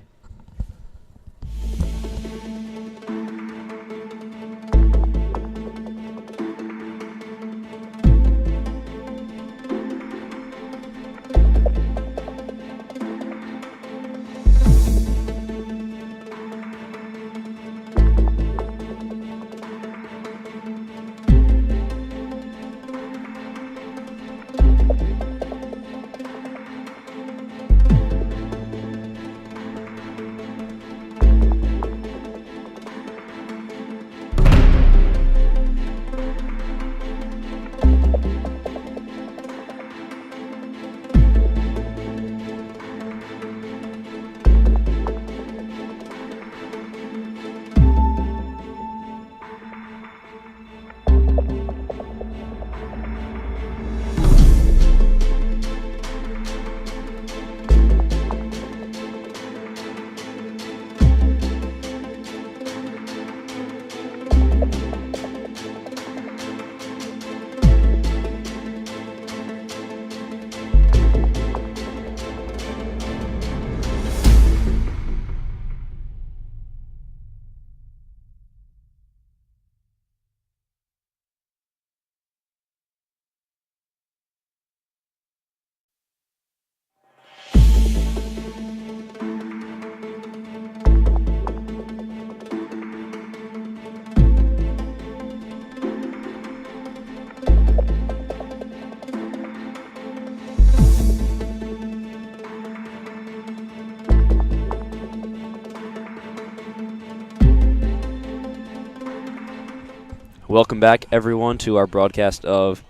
Welcome back, everyone, to our broadcast of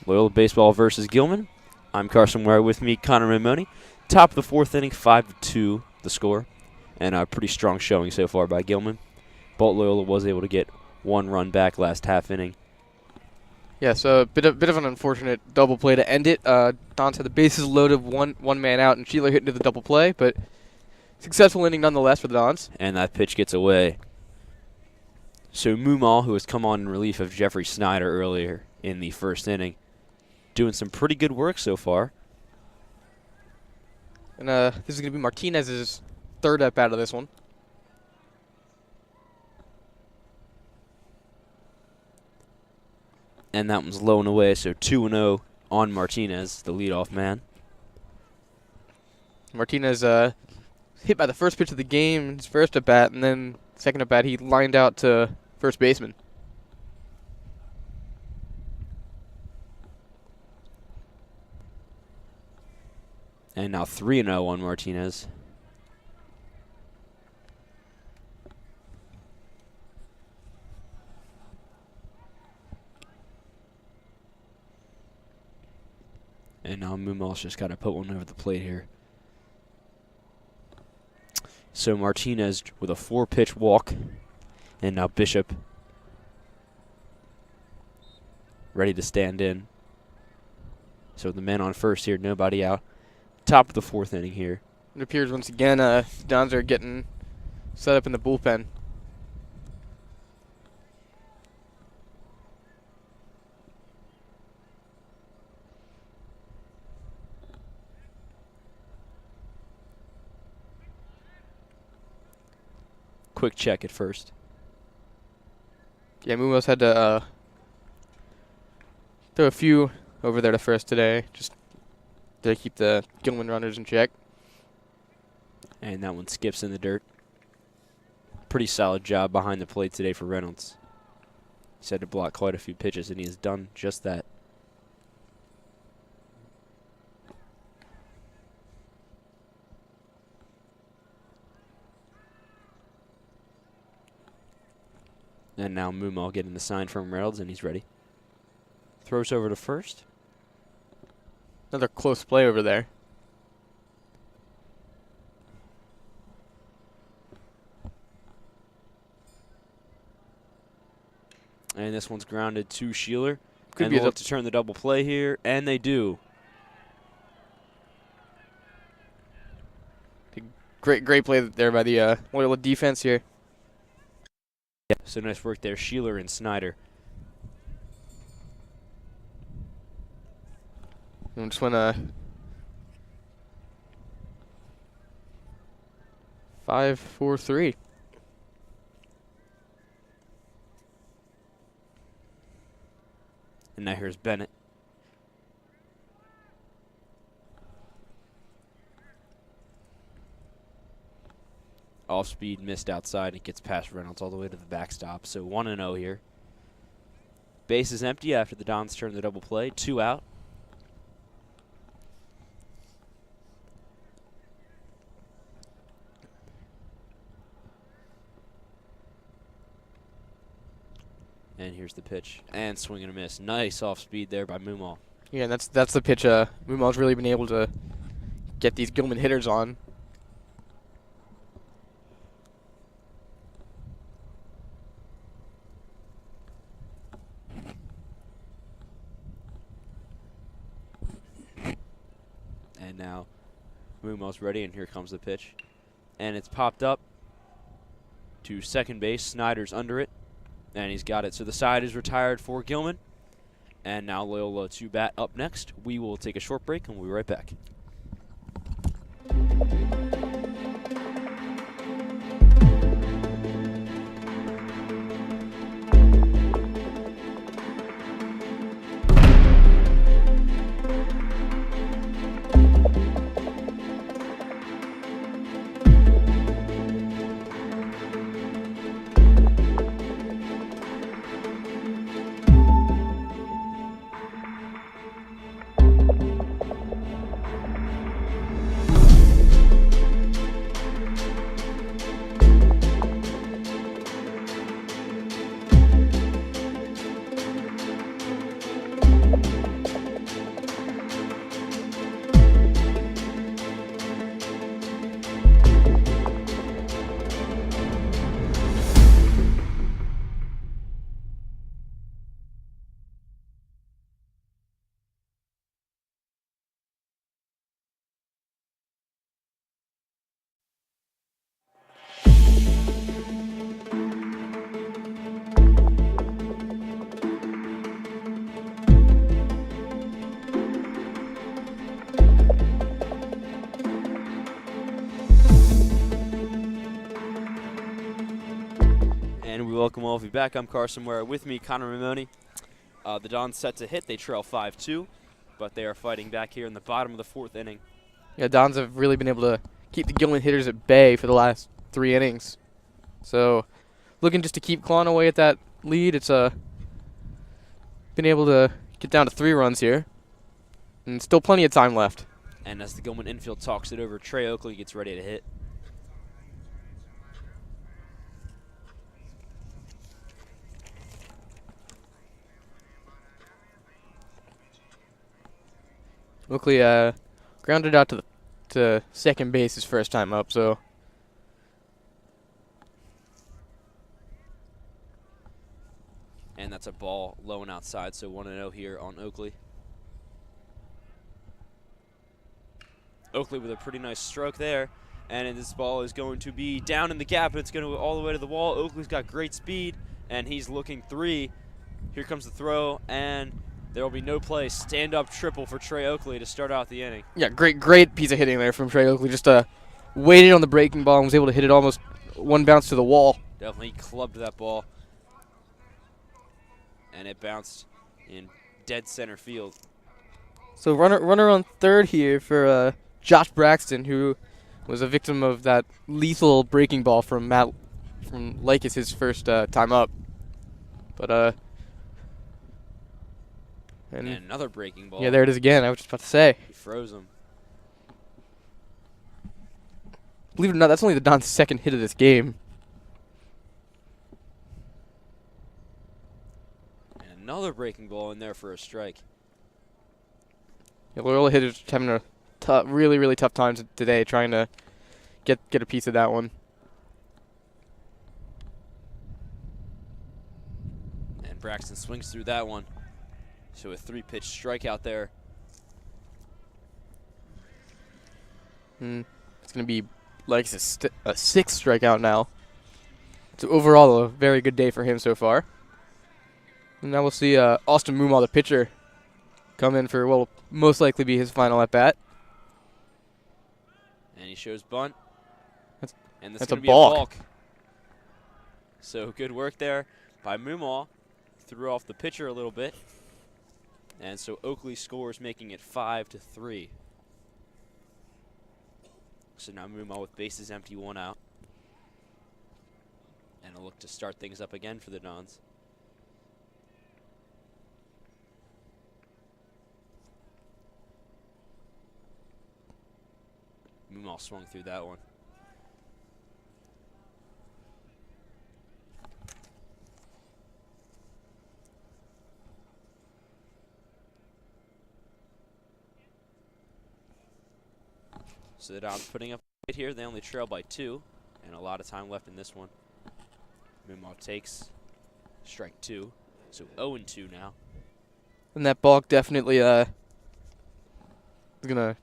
Loyola Baseball versus Gilman. I'm Carson Ware, with me, Connor Ramoni. Top of the fourth inning, 5-2 the score, and a pretty strong showing so far by Gilman. But Loyola was able to get one run back last half inning. Yes, a bit of an unfortunate double play to end it. Dons had the bases loaded, one man out, and Sheeler hit into the double play, but successful inning nonetheless for the Dons. And that pitch gets away. So Mumma, who has come on in relief of Jeffrey Snyder earlier in the first inning, doing some pretty good work so far. And this is going to be Martinez's third up out of this one. And that one's low and away, so 2-0 on Martinez, the leadoff man. Martinez hit by the first pitch of the game, his first at bat, and then second at bat he lined out to first baseman. And now 3-0 on Martinez. And now now Mumma's just got to put one over the plate here. So Martinez with a 4-pitch walk. And now Bishop ready to stand in. So the man on first here, nobody out. Top of the 4th inning here. It appears once again the Dons are getting set up in the bullpen. Quick check at first. Yeah, Mumma's had to throw a few over there to first today, just to keep the Gilman runners in check. And that one skips in the dirt. Pretty solid job behind the plate today for Reynolds. He's had to block quite a few pitches, and he has done just that. And now Mumma getting the sign from Reynolds, and he's ready. Throws over to first. Another close play over there. And this one's grounded to Sheeler. Could and be they'll look to turn the double play here, and they do. Great play there by the Loyola defense here. Yeah, so nice work there, Sheeler and Snyder. And just went 5-4-3. And now here's Bennett. Off speed, missed outside, and it gets past Reynolds all the way to the backstop. So 1-0 here. Base is empty after the Dons turn the double play. 2 out. And here's the pitch. And swing and a miss. Nice off speed there by Mumma. Yeah, and that's the pitch Mumma's really been able to get these Gilman hitters on. And now Mumma's ready, and here comes the pitch. And it's popped up to second base. Snyder's under it, and he's got it. So the side is retired for Gilman. And now Loyola to bat up next. We will take a short break, and we'll be right back. And we welcome all of you back. I'm Carson Ware. With me, Connor Ramoni. The Dons set to hit. They trail 5-2, but they are fighting back here in the bottom of the 4th inning. Yeah, Dons have really been able to keep the Gilman hitters at bay for the last 3 innings. So, looking just to keep clawing away at that lead. It's been able to get down to 3 runs here, and still plenty of time left. And as the Gilman infield talks it over, Trey Oakley gets ready to hit. Oakley grounded out to second base his first time up, so And that's a ball low and outside, so 1-0 here on Oakley. Oakley with a pretty nice stroke there. And this ball is going to be down in the gap, and it's going to go all the way to the wall. Oakley's got great speed, and he's looking 3. Here comes the throw, and there will be no play. Stand-up triple for Trey Oakley to start out the inning. yeah, great piece of hitting there from Trey Oakley. Just waited on the breaking ball and was able to hit it almost one bounce to the wall. Definitely clubbed that ball. And it bounced in dead center field. So runner on third here for Josh Braxton, who was a victim of that lethal breaking ball from Likis his first time up. But And another breaking ball. yeah, there it is again. I was just about to say. He froze him. Believe it or not, that's only the Don's second hit of this game. And another breaking ball in there for a strike. Yeah, Loyola hitters having a really tough time today trying to get a piece of that one. And Braxton swings through that one. So a 3-pitch strikeout there. It's going to be like a 6th strikeout now. So overall, a very good day for him so far. And now we'll see Austin Mumma, the pitcher, come in for what will most likely be his final at bat. And he shows bunt. And this is that's a going to be a balk. balk. So good work there by Mumma. Threw off the pitcher a little bit. And so Oakley scores, making it 5-3. So now Mumma with bases empty, 1 out. And a look to start things up again for the Dons. Mumma swung through that one. So the Dons putting up right here. They only trail by 2, and a lot of time left in this one. Mumma takes strike 2, so 0-2 now. And that balk definitely is going to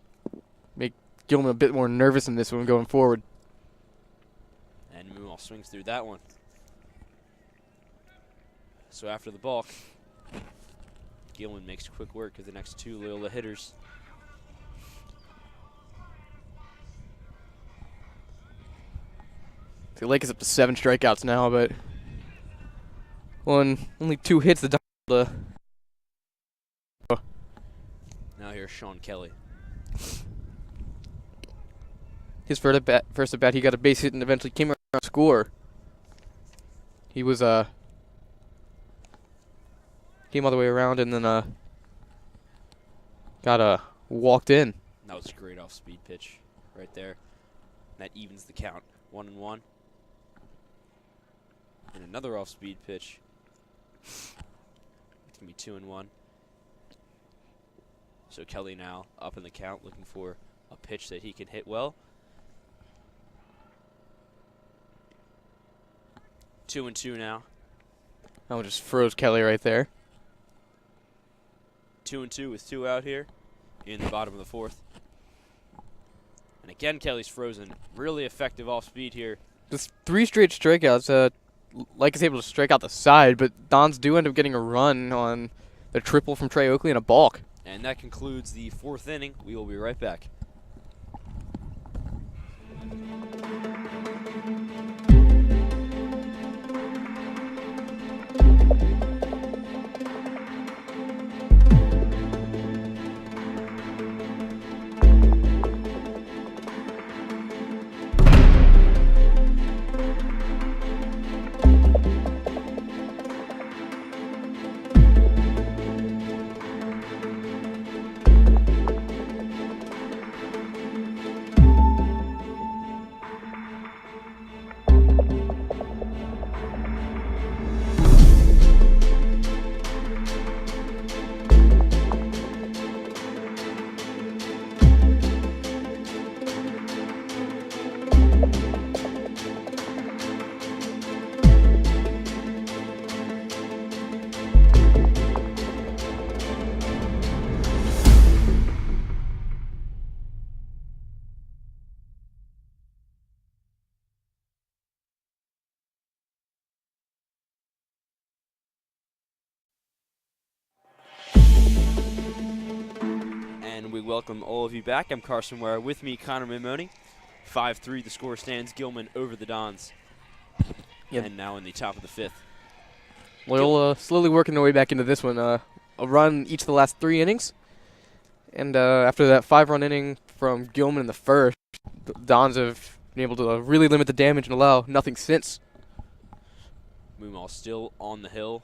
make Gilman a bit more nervous in this one going forward. And Mumma swings through that one. So after the balk, Gilman makes quick work of the next 2 Loyola hitters. The Lake is up to 7 strikeouts now, but only 2 hits. The Now here's Sean Kelly. his first at bat, he got a base hit and eventually came around to score. He was came all the way around and then got walked in. That was a great off-speed pitch right there. That evens the count. 1-1. And another off-speed pitch. It's going to be 2-1. So Kelly now up in the count, looking for a pitch that he can hit well. 2-2 now. That one just froze Kelly right there. 2-2 with 2 out here in the bottom of the 4th. And again, Kelly's frozen. Really effective off-speed here. Just 3 straight strikeouts. Like is able to strike out the side, but Dons do end up getting a run on the triple from Trey Oakley and a balk. And that concludes the 4th inning. We will be right back. And we welcome all of you back. I'm Carson Ware. With me, Connor Mimoni. 5-3 the score stands. Gilman over the Dons. Yep. And now in the top of the fifth. Loyola slowly working their way back into this one. A run each of the last 3 innings. And after that 5-run inning from Gilman in the first, the Dons have been able to really limit the damage and allow nothing since. Mumma still on the hill.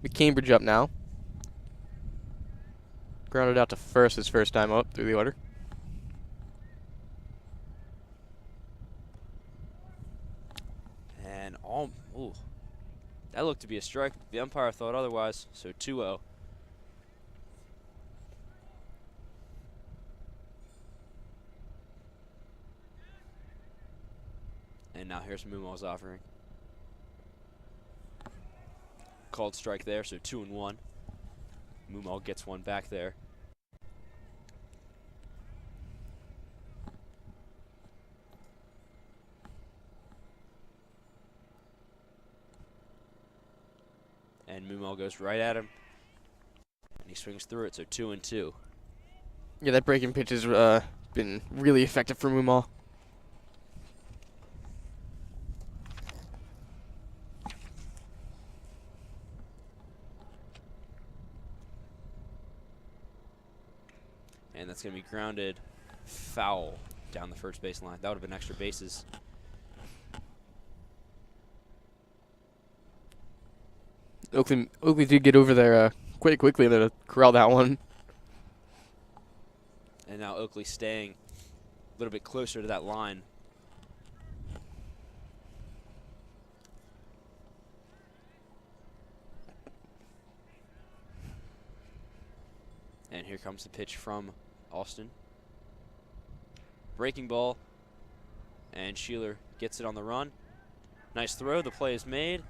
The Cambridge up now. Grounded out to first his first time up through the order. And ooh, that looked to be a strike. The umpire thought otherwise, so 2-0. And now here's Mumma's offering. Called strike there, so 2-1. Mumma gets one back there. And Mumma goes right at him. And he swings through it, so 2-2. Yeah, that breaking pitch has been really effective for Mumma. And that's going to be grounded foul down the first base line. That would have been extra bases. Oakley did get over there quite quickly to corral that one. And now Oakley staying a little bit closer to that line. And here comes the pitch from Austin. Breaking ball. And Sheeler gets it on the run. Nice throw. The play is made.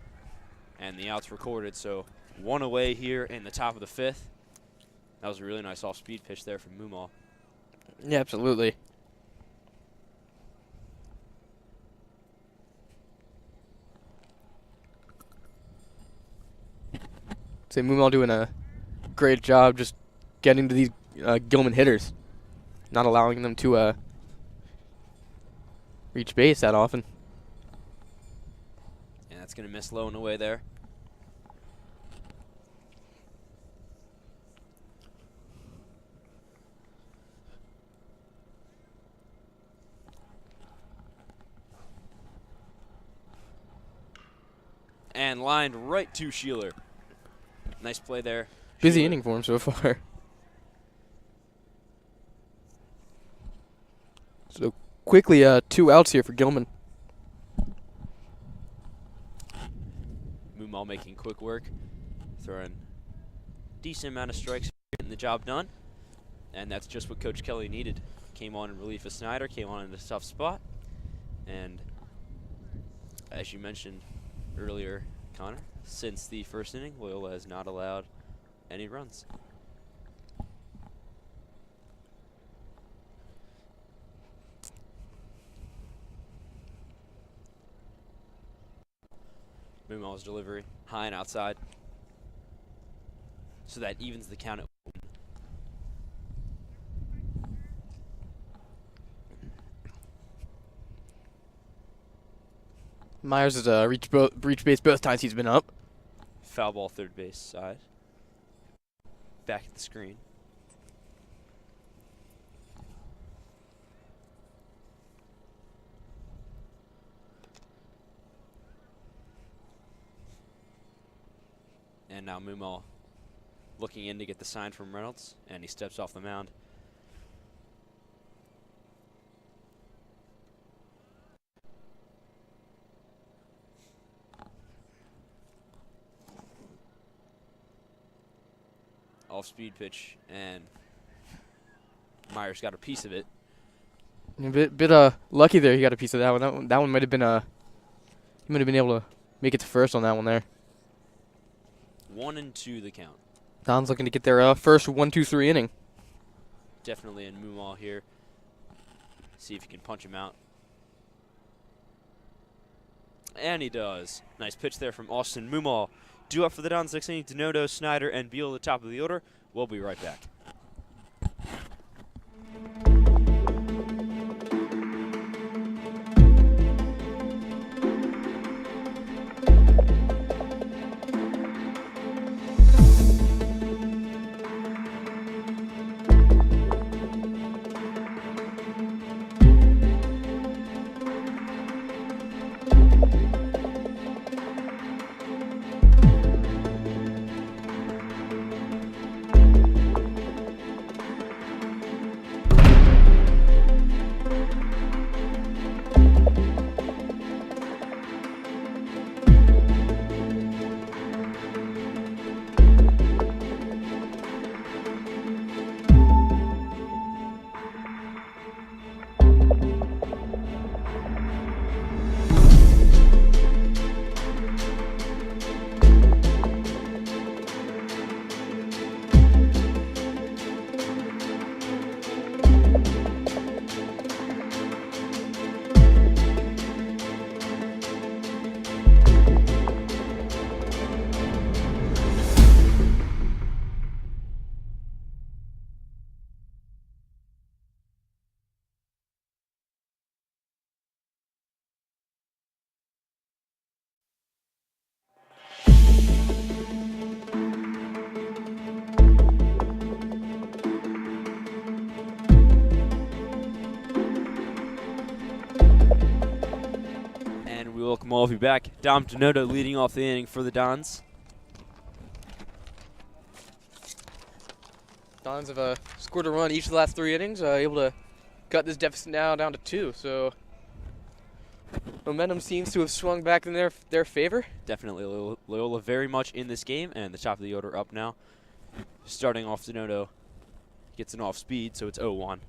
And the out's recorded. So 1 away here in the top of the fifth. That was a really nice off-speed pitch there from Mumma. Yeah, absolutely. So Mumma doing a great job just getting to these Gilman hitters, not allowing them to reach base that often. And that's going to miss low and away there. And lined right to Sheeler. Nice play there. Busy Sheeler. inning for him so far. So quickly, 2 outs here for Gilman. Mumma making quick work, throwing decent amount of strikes, getting the job done, and that's just what Coach Kelly needed. Came on in relief of Snyder, came on in a tough spot, and as you mentioned earlier, Connor, since the first inning, Loyola has not allowed any runs. Mumma's delivery, high and outside. So that evens the count at 1. Myers has reached base both times he's been up. Foul ball third base side. Back at the screen. And now Mumma looking in to get the sign from Reynolds, and he steps off the mound. Off-speed pitch, and Myers got a piece of it. A bit lucky there. He got a piece of that one. That one might have been he might have been able to make it to first on that one there. 1-2 the count. Don's looking to get their first 1-2-3 inning. Definitely in Mumma here. See if he can punch him out. And he does. Nice pitch there from Austin Mumma. Due up for the Dons next inning, Denodo, Snyder, and Beal at the top of the order. We'll be right back. Welcome all of you back. Dom Denodo leading off the inning for the Dons. Dons have scored a run each of the last 3 innings, able to cut this deficit now down to 2. So momentum seems to have swung back in their favor. Definitely Loyola very much in this game, and the top of the order up now. Starting off, Denodo gets an off speed, so it's 0-1.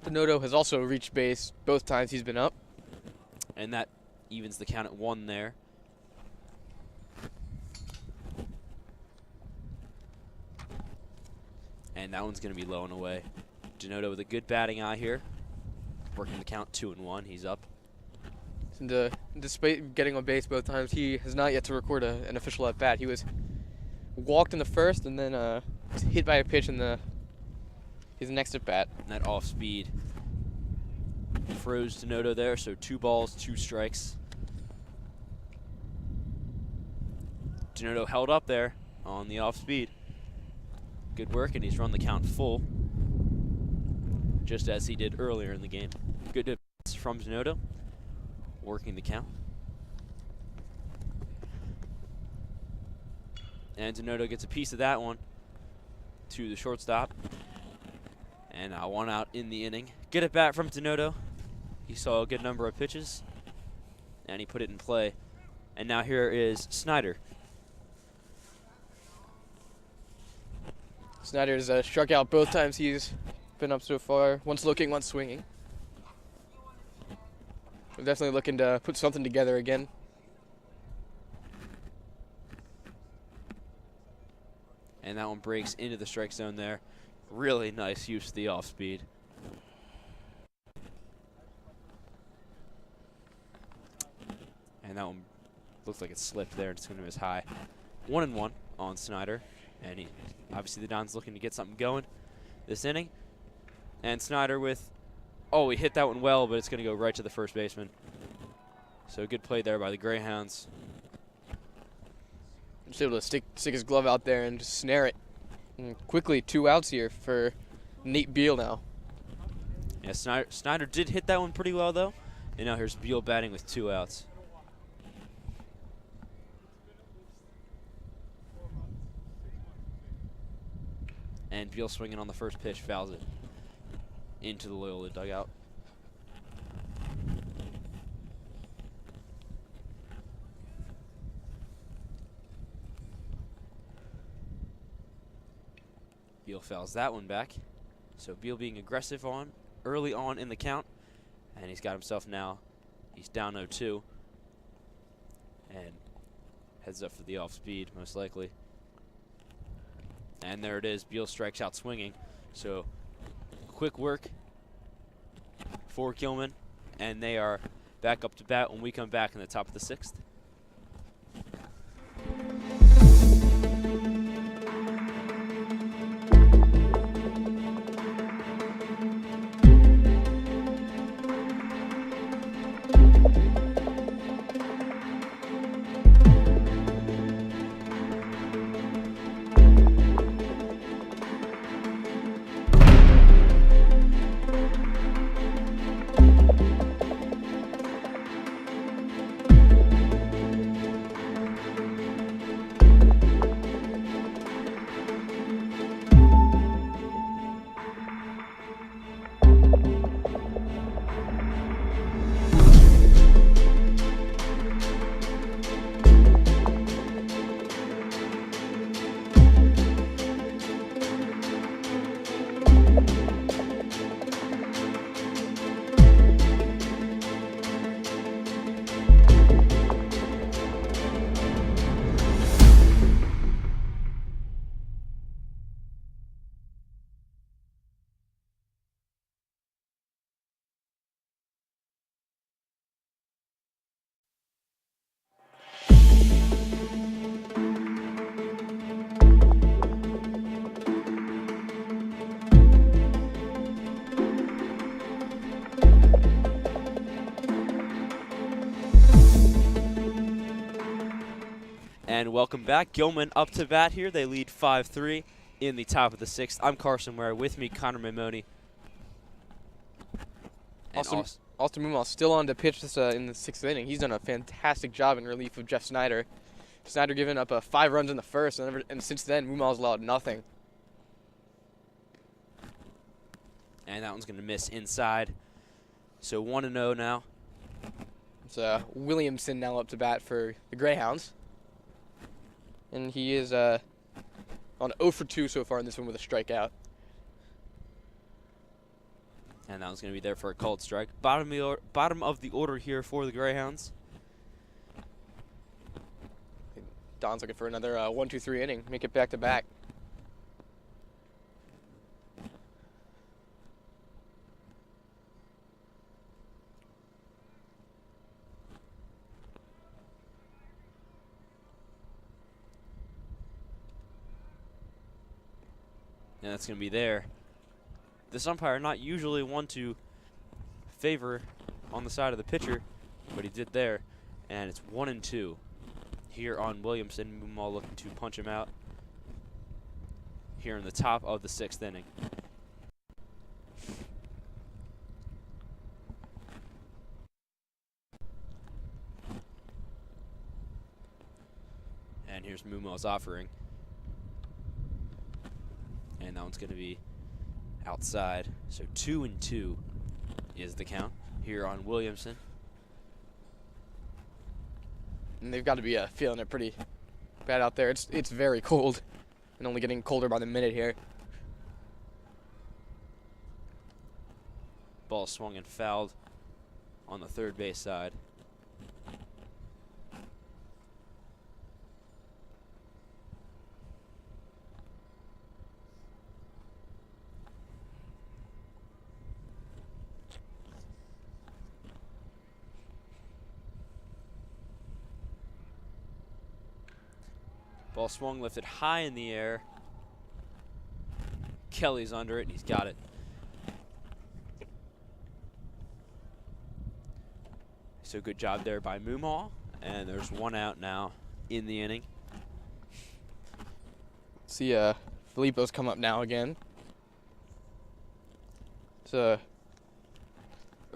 Denodo has also reached base both times he's been up. And that evens the count at 1 there. And that one's going to be low and away. Denodo with a good batting eye here. Working the count 2-1. He's up. And despite getting on base both times, he has not yet to record an official at bat. He was walked in the first and then hit by a pitch in his next at bat. And that off speed froze Denodo there, so 2 balls, 2 strikes. Denodo held up there on the off speed. Good work, and he's run the count full, just as he did earlier in the game. Good defense from Denodo, working the count. And Denodo gets a piece of that one to the shortstop. And now 1 out in the inning. Good at bat from Denodo. He saw a good number of pitches, and he put it in play. And now here is Snyder. Snyder's struck out both times he's been up so far. Once looking, once swinging. We're definitely looking to put something together again. And that one breaks into the strike zone there. Really nice use of the off speed. And that one looks like it slipped there. It's going to his high. 1-1 on Snyder. And obviously the Dons looking to get something going this inning. And Snyder with, he hit that one well, but it's going to go right to the first baseman. So good play there by the Greyhounds. Just able to stick his glove out there and just snare it. And quickly 2 outs here for Nate Beal now. Yeah, Snyder did hit that one pretty well though. And now here's Beal batting with 2 outs. And Beal swinging on the first pitch, fouls it into the Loyola dugout. Beal fouls that one back. So Beal being aggressive early on in the count. And he's got himself now. He's down 0-2. And heads up for the off speed, most likely. And there it is. Beal strikes out swinging. So quick work for Gilman. And they are back up to bat when we come back in the top of the 6th. And welcome back. Gilman up to bat here. They lead 5-3 in the top of the 6th. I'm Carson Ware. With me, Connor Mamoni. Austin Mumma still on to pitch this in the 6th inning. He's done a fantastic job in relief of Jeff Snyder. Snyder giving up 5 runs in the first, and since then, Mumma's allowed nothing. And that one's going to miss inside. So 1-0 now. It's Williamson now up to bat for the Greyhounds. And he is on 0 for 2 so far in this one with a strikeout. And that one's going to be there for a called strike. Bottom of the order here for the Greyhounds. Don's looking for another 1-2-3 inning, make it back to back. And that's going to be there. This umpire not usually one to favor on the side of the pitcher, but he did there. And it's 1-2 here on Williamson. Mumma looking to punch him out here in the top of the 6th inning. And here's Mumma's offering. And that one's going to be outside. So 2-2 is the count here on Williamson. And they've got to be feeling it pretty bad out there. It's very cold and only getting colder by the minute here. Ball swung and fouled on the third base side. Ball swung, lifted high in the air. Kelly's under it, and he's got it. So good job there by Mumma, and there's 1 out now in the inning. See, Filippo's come up now again. It's 0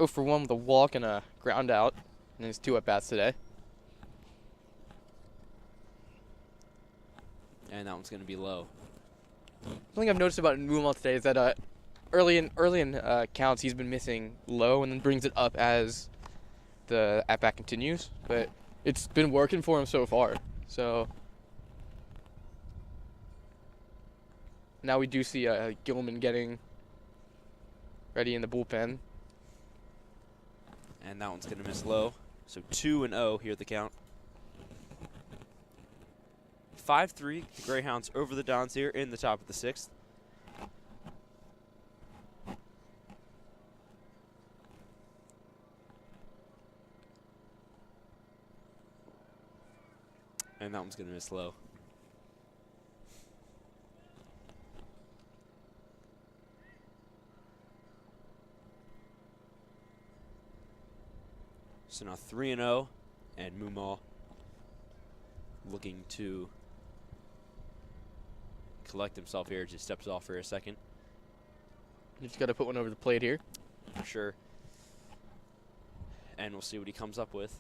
for 1 with a walk and a ground out, and his 2 at-bats today. And that one's going to be low. Something I've noticed about Mumma today is that early in counts he's been missing low and then brings it up as the at-bat continues. But it's been working for him so far. So Now we do see Gilman getting ready in the bullpen. And that one's going to miss low. So 2-0 here at the count. 5-3, the Greyhounds over the Dons here in the top of the 6th. And that one's going to miss low. So now 3-0, and Mumma looking to collect himself here. Just steps off for a second. He's got to put one over the plate here. For sure. And we'll see what he comes up with.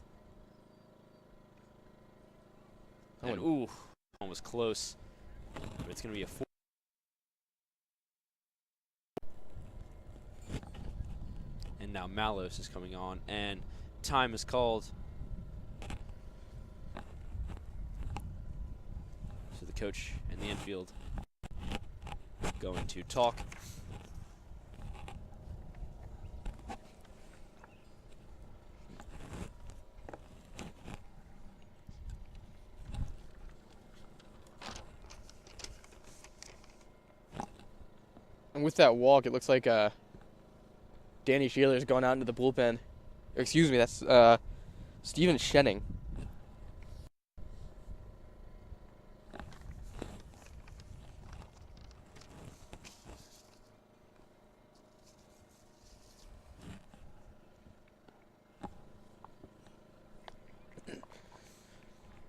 And ooh, one was close. But it's going to be a 4. And now Malos is coming on, and time is called. So the coach and the infield going to talk. And with that walk, it looks like Danny Shealer's going out into the bullpen. Excuse me, that's Steven Shenning.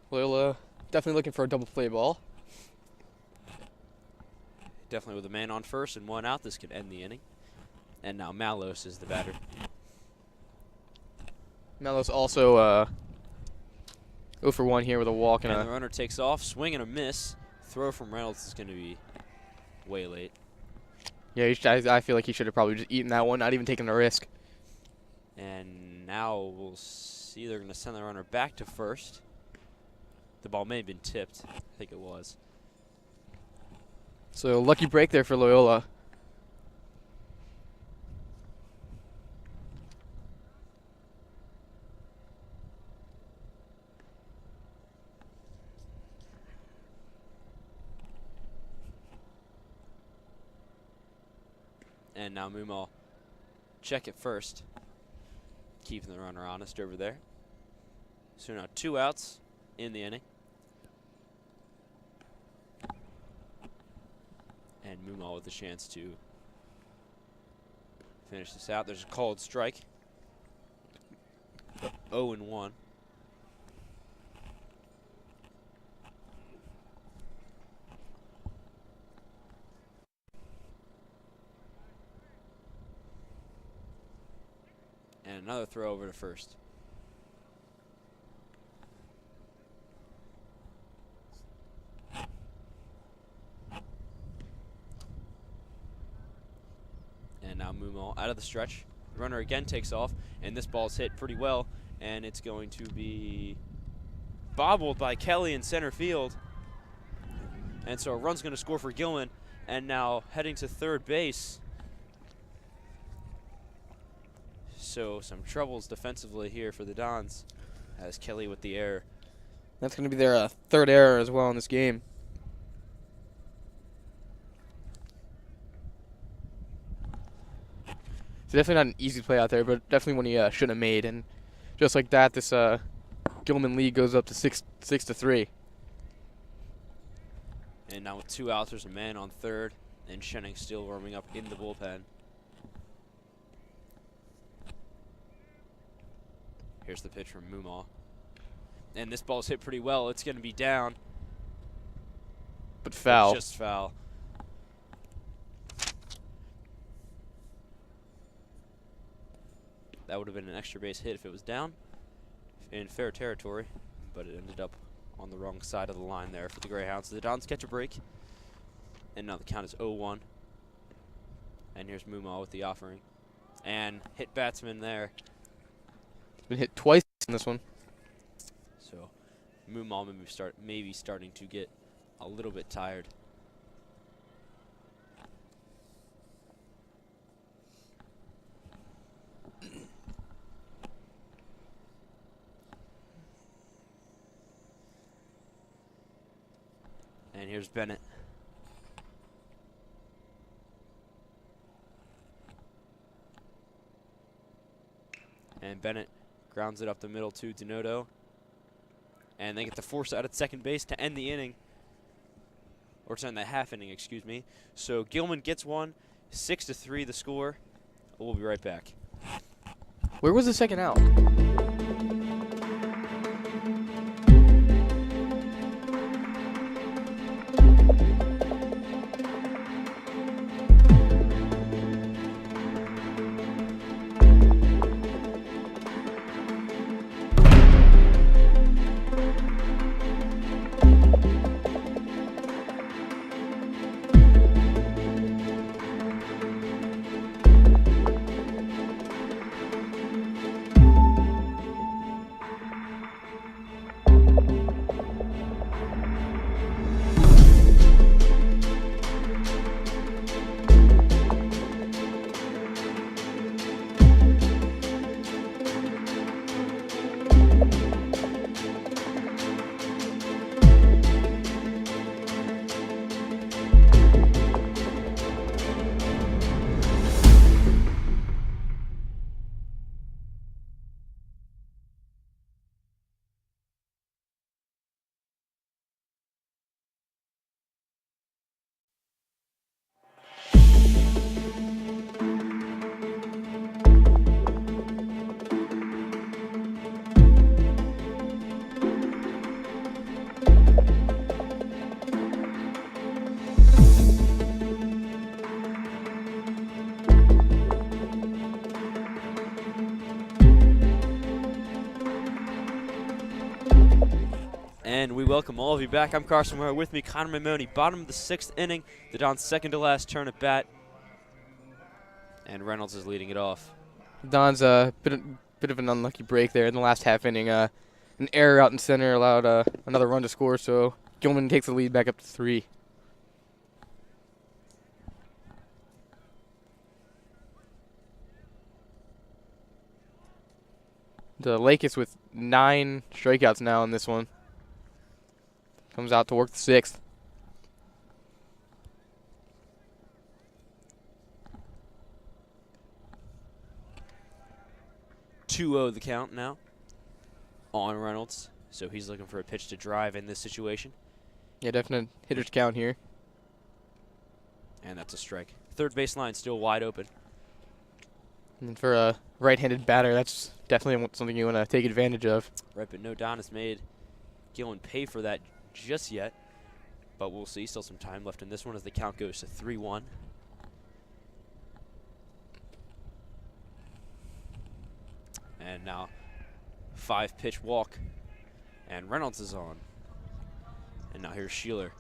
Loyola definitely looking for a double play ball. Definitely with a man on first and one out, this could end the inning. And now Malos is the batter. Melos also 0 for 1 here with a walk And the runner takes off, swing and a miss. Throw from Reynolds is going to be way late. Yeah, I feel like he should have probably just eaten that one, not even taken the risk. And now we'll see they're going to send the runner back to first. The ball may have been tipped. I think it was. So lucky break there for Loyola. And now Mumma check it first. Keeping the runner honest over there. So now 2 outs in the inning. And Mumma with a chance to finish this out. There's a called strike. 0-1. And another throw over to first. And now Mumma out of the stretch. Runner again takes off, and this ball's hit pretty well, and it's going to be bobbled by Kelly in center field. And so a run's going to score for Gilman, and now heading to third base. So some troubles defensively here for the Dons, as Kelly with the error. That's going to be their third error as well in this game. It's definitely not an easy play out there, but definitely one he shouldn't have made. And just like that, this Gilman lead goes up to 6-3. And now with 2 outs, there's a man on third, and Shenning still warming up in the bullpen. Here's the pitch from Mumma. And this ball's hit pretty well. It's going to be down. But foul. It's just foul. That would have been an extra base hit if it was down in fair territory, but it ended up on the wrong side of the line there for the Greyhounds. So the Dons catch a break, and now the count is 0-1. And here's Mumma with the offering. And hit batsman there. Been hit twice in this one. So Mumma maybe starting to get a little bit tired. here's Bennett. And Bennett grounds it up the middle to Donato. And they get the force out at second base to end the inning. Or to end the half inning, excuse me. So Gilman gets one, 6-3 the score. We'll be right back. Where was the second out? And we welcome all of you back. I'm Carson Ware. With me, Connor Mamoni. Bottom of the 6th inning. The Dons' second to last turn at bat. And Reynolds is leading it off. Don's a bit of an unlucky break there in the last half inning. An error out in center allowed another run to score, so Gilman takes the lead back up to 3. The Lakers with 9 strikeouts now in this one. Comes out to work the 6th. The count now on Reynolds. So he's looking for a pitch to drive in this situation. Yeah, definite hitter's count here. And that's a strike. Third base line still wide open. And for a right-handed batter, that's definitely something you want to take advantage of. Right, but no Don has made Gilman pay for that just yet. But we'll see. Still some time left in this one as the count goes to 3-1. And now 5-pitch walk. And Reynolds is on. And now here's Sheeler.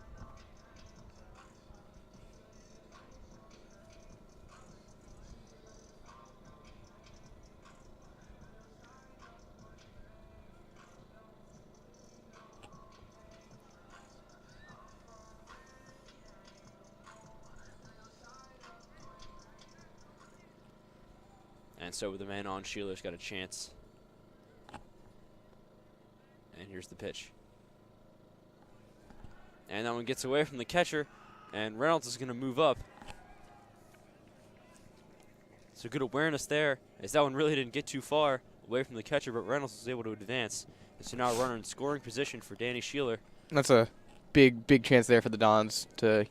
And so with the man on, Sheeler's got a chance. And here's the pitch. And that one gets away from the catcher, and Reynolds is going to move up. So good awareness there, as that one really didn't get too far away from the catcher, but Reynolds was able to advance. And so now a runner in scoring position for Danny Sheeler. That's a big chance there for the Dons to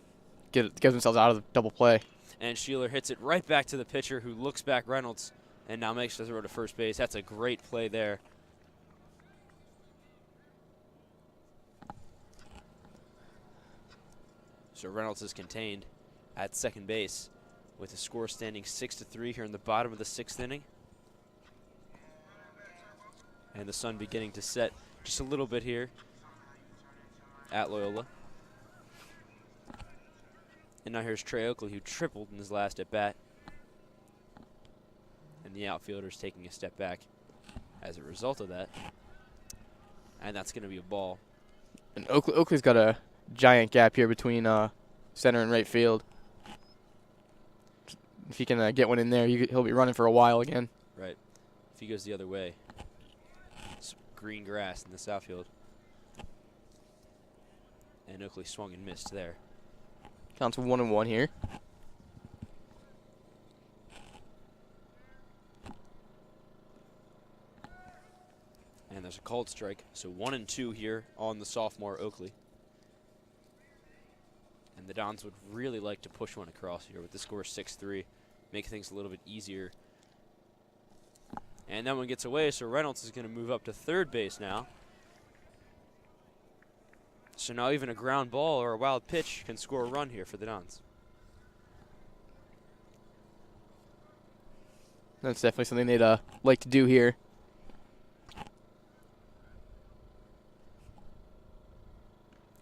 get themselves out of the double play. And Sheeler hits it right back to the pitcher, who looks back Reynolds, and now makes the throw to first base. That's a great play there. So Reynolds is contained at second base with the score standing 6-3 here in the bottom of the 6th inning. And the sun beginning to set just a little bit here at Loyola. And now here's Trey Oakley, who tripled in his last at-bat. And the outfielder's taking a step back as a result of that. And that's going to be a ball. And Oakley's got a giant gap here between center and right field. If he can get one in there, he'll be running for a while again. Right. If he goes the other way, some green grass in this outfield. And Oakley swung and missed there. Counts 1-1 here. And there's a called strike. So 1-2 here on the sophomore Oakley. And the Dons would really like to push one across here with the score 6-3. Make things a little bit easier. And that one gets away, so Reynolds is going to move up to third base now. So now even a ground ball or a wild pitch can score a run here for the Dons. That's definitely something they'd like to do here.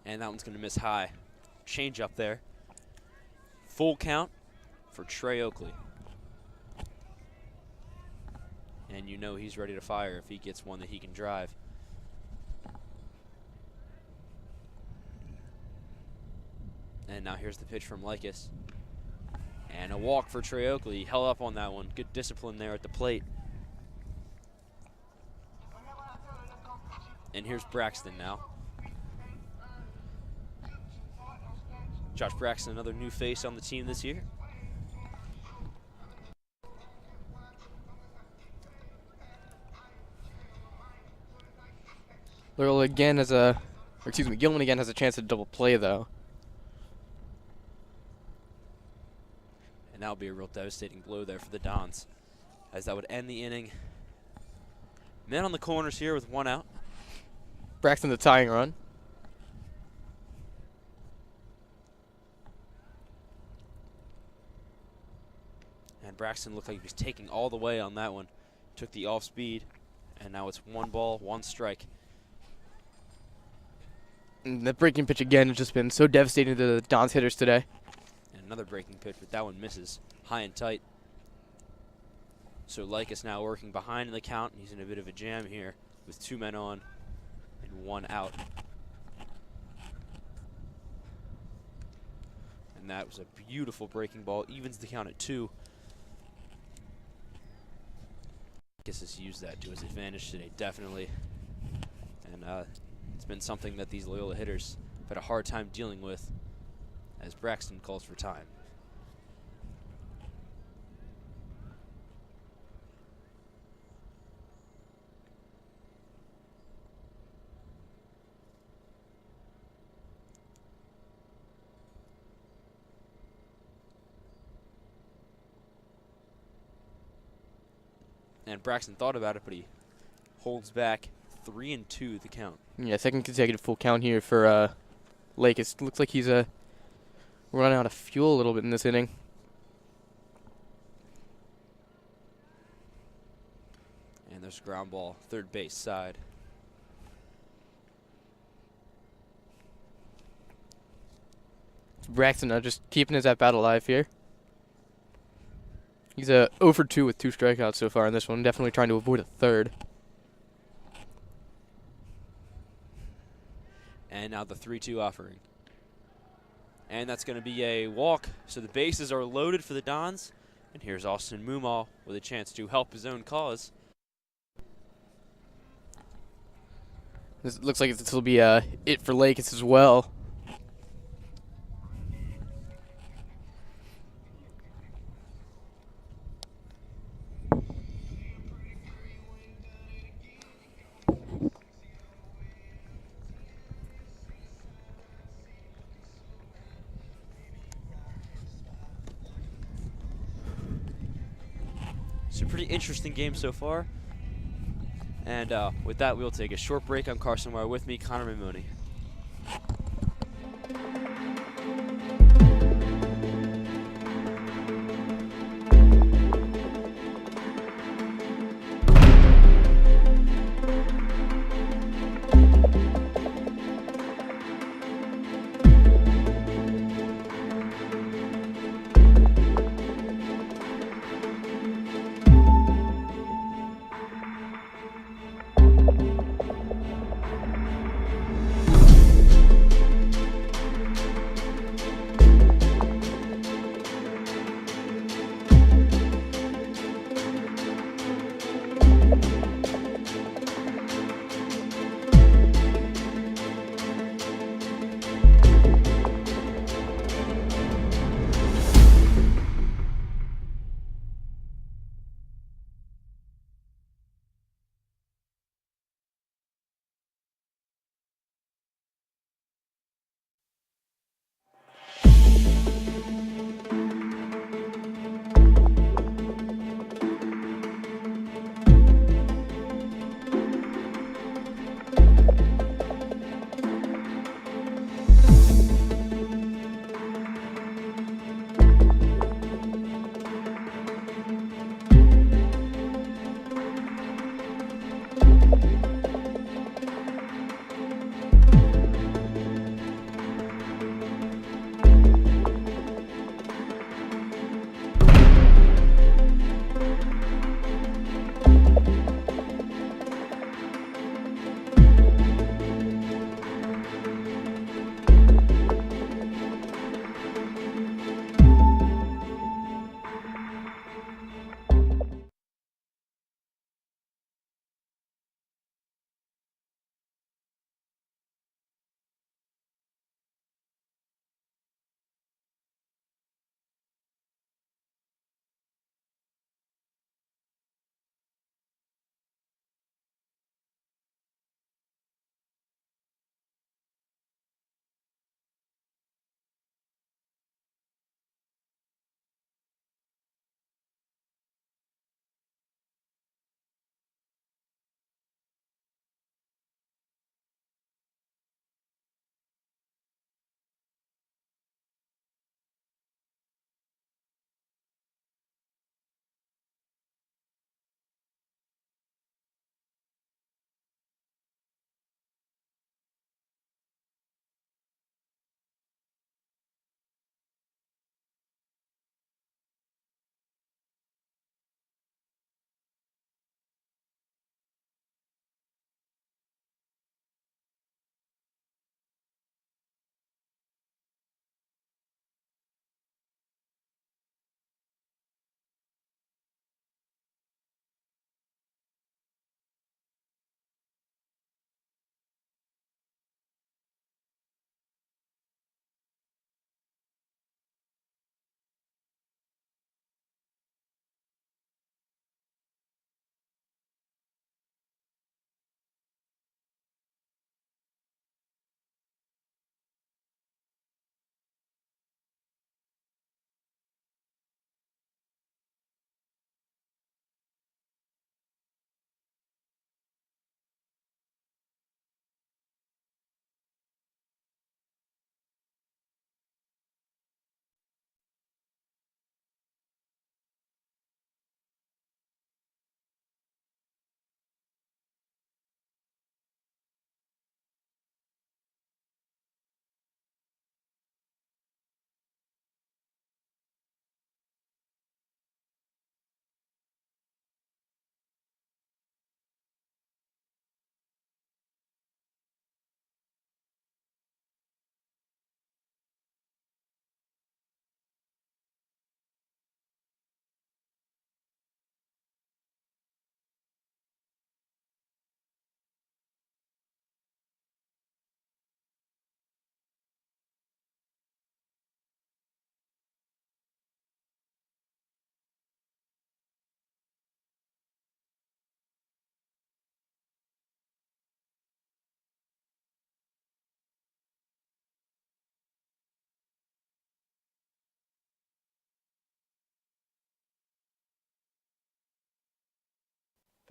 And that one's going to miss high. Change up there. Full count for Trey Oakley. And you know he's ready to fire if he gets one that he can drive. And now here's the pitch from Lycus. And a walk for Trey Oakley. He held up on that one. Good discipline there at the plate. And here's Braxton now. Josh Braxton, another new face on the team this year. Loyola again has Gilman again has a chance to double play though. And that would be a real devastating blow there for the Dons, as that would end the inning. Men on the corners here with one out. Braxton the tying run. And Braxton looked like he was taking all the way on that one. Took the off speed, and now it's 1 ball, 1 strike. And the breaking pitch again has just been so devastating to the Dons hitters today. And another breaking pitch, but that one misses high and tight. So Lycus now working behind in the count. He's in a bit of a jam here with 2 men on and 1 out. And that was a beautiful breaking ball. Evens the count at 2. Lycus has used that to his advantage today, definitely. And it's been something that these Loyola hitters have had a hard time dealing with, as Braxton calls for time. And Braxton thought about it, but he holds back. 3-2 the count. Yeah, second consecutive full count here for Lakis. Looks like he's running out of fuel a little bit in this inning. And there's a ground ball, third base side. Braxton just keeping his at-bat alive here. He's 0 for 2 with 2 strikeouts so far in this one. Definitely trying to avoid a third. And now the 3-2 offering. And that's going to be a walk. So the bases are loaded for the Dons. And here's Austin Mumma with a chance to help his own cause. This looks like this will be it for Lakis as well. It's a pretty interesting game so far. And with that, we'll take a short break. I'm Carson Ware, with me, Connor Mimoni.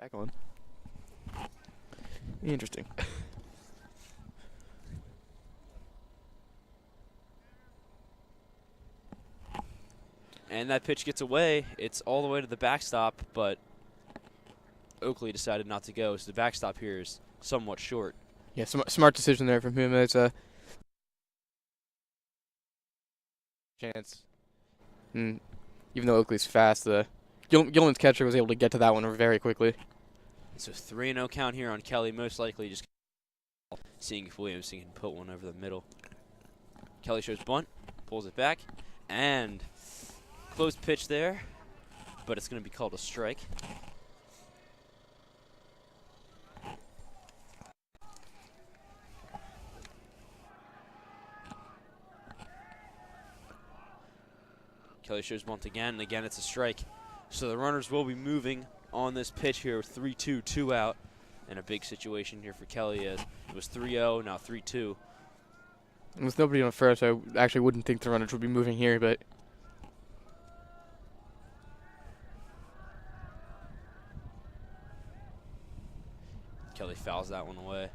Back on. Interesting. And that pitch gets away. It's all the way to the backstop, but Oakley decided not to go, so the backstop here is somewhat short. Yeah, smart decision there from him. It's a chance. And even though Oakley's fast, the Gilman's catcher was able to get to that one very quickly. So 3-0 count here on Kelly, most likely just seeing if Williamson can put one over the middle. Kelly shows bunt, pulls it back, and close pitch there, but it's going to be called a strike. Kelly shows bunt again, and again it's a strike. So the runners will be moving on this pitch here, 3-2, 2 out, and a big situation here for Kelly as it was 3-0, now 3-2. And with nobody on first, I actually wouldn't think the runners would be moving here, but Kelly fouls that one away.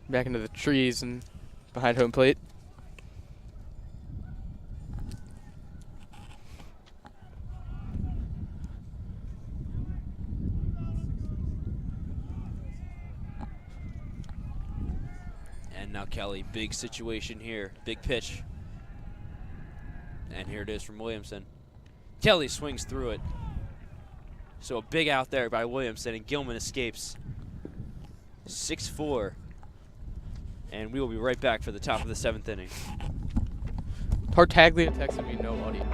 back into the trees and behind home plate. And now Kelly, big situation here, big pitch. And here it is from Williamson. Kelly swings through it. So a big out there by Williamson, and Gilman escapes. 6-4. And we will be right back for the top of the 7th inning. Tartaglia texted me no audio.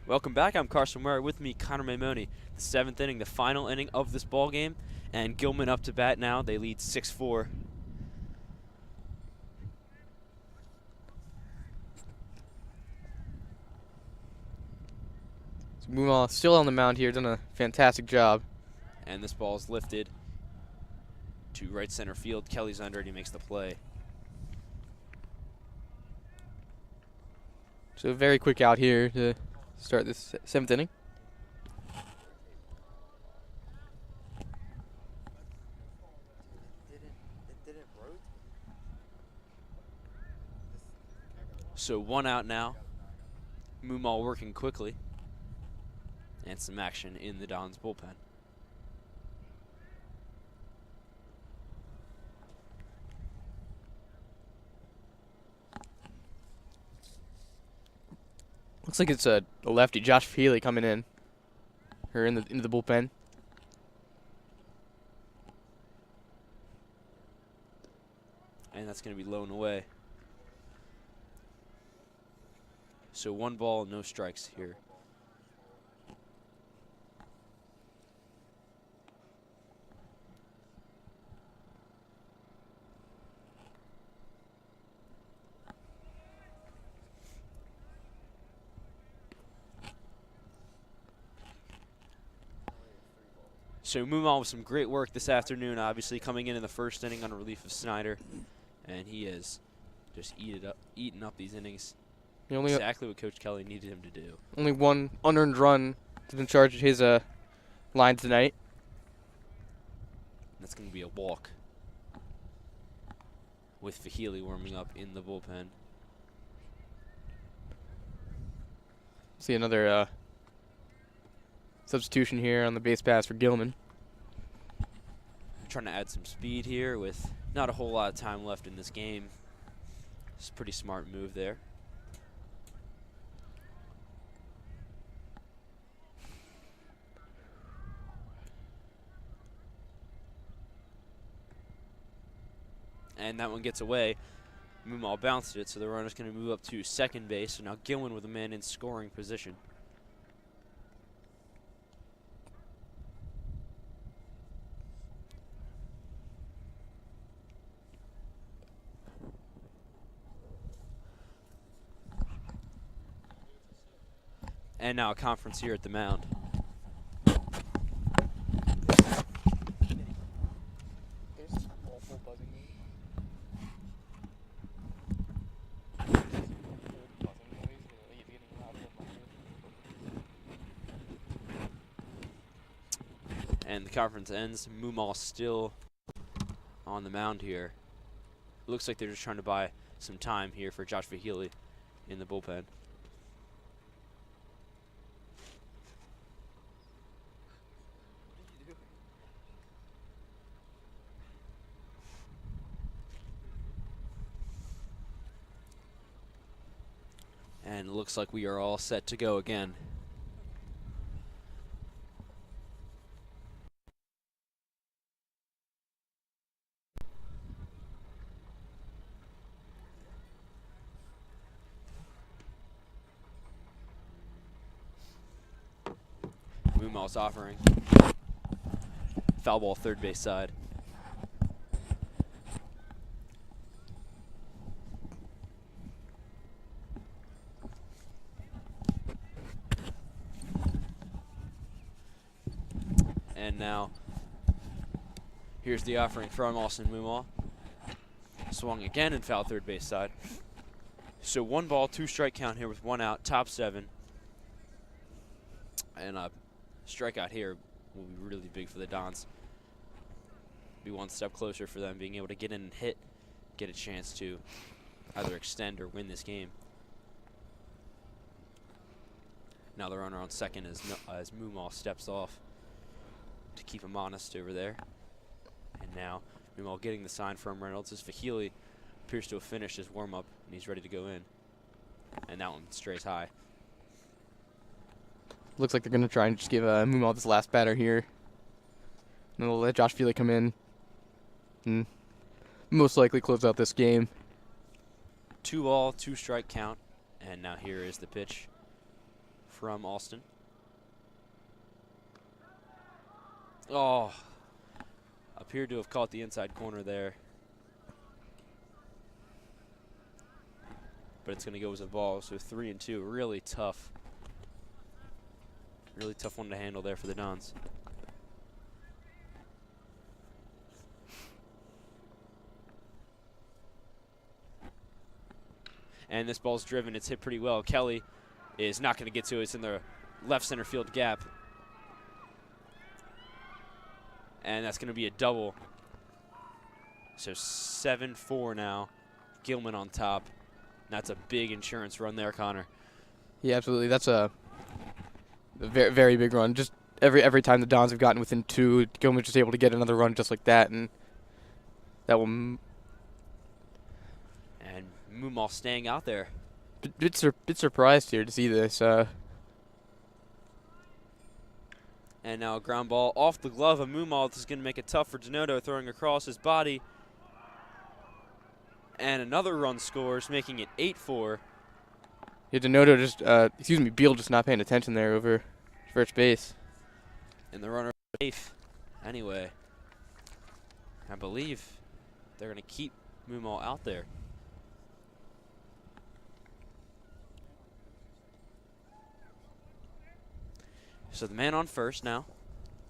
Welcome back. I'm Carson Murray. With me, Connor Maimone. The 7th inning, the final inning of this ball game, and Gilman up to bat now. They lead 6-4. So Mumma still on the mound here, done a fantastic job. And this ball is lifted to right center field. Kelly's under it. He makes the play. So a very quick out here to start this 7th inning. So 1 out now. Mumma working quickly. And some action in the Dons bullpen. Looks like it's a lefty, Josh Feely, coming in, or into the bullpen. And that's going to be low and away. So 1 ball, no strikes here. So Mumma with some great work this afternoon, obviously coming in the first inning on relief of Snyder, and he has just eaten up these innings. Exactly what Coach Kelly needed him to do. Only one unearned run has been charged at his line tonight. That's going to be a walk with Fahili warming up in the bullpen. See another substitution here on the base pass for Gilman. Trying to add some speed here with not a whole lot of time left in this game. It's a pretty smart move there. And that one gets away. Mumma bounced it, so the runner's going to move up to second base. So now Gilman with a man in scoring position. And now a conference here at the mound. And the conference ends. Mumma still on the mound here. Looks like they're just trying to buy some time here for Josh Fahili in the bullpen. And it looks like we are all set to go again. Mumma's offering. Foul ball third base side. And now, here's the offering from Austin Mumma. Swung again and foul third base side. So 1 ball, 2 strike count here with 1 out, top 7. And a strikeout here will be really big for the Dons. Be 1 step closer for them being able to get in and hit, get a chance to either extend or win this game. Now the runner on second as Mumma steps off to keep him honest over there. And now Mumma getting the sign from Reynolds as Fahili appears to have finished his warm-up and he's ready to go in. And that one strays high. Looks like they're going to try and just give Mumma this last batter here. And they'll let Josh Fahili come in and most likely close out this game. 2 ball, 2 strike count. And now here is the pitch from Austin. Oh, appeared to have caught the inside corner there. But it's going to go as a ball, so 3-2. Really tough. Really tough one to handle there for the Dons. And this ball's driven. It's hit pretty well. Kelly is not going to get to it. It's in the left center field gap. And that's going to be a double. So 7-4 now. Gilman on top. That's a big insurance run there, Connor. Yeah, absolutely. That's a very, very big run. Just every time the Dons have gotten within 2, Gilman's just able to get another run just like that, and that will. And Mumma staying out there. Bit surprised here to see this. And now a ground ball off the glove of Mumma. This is going to make it tough for Donato, throwing across his body. And another run scores, making it 8-4. Yeah, Donato just, Beal just not paying attention there over first base. And the runner safe. Anyway, I believe they're going to keep Mumma out there. So the man on first now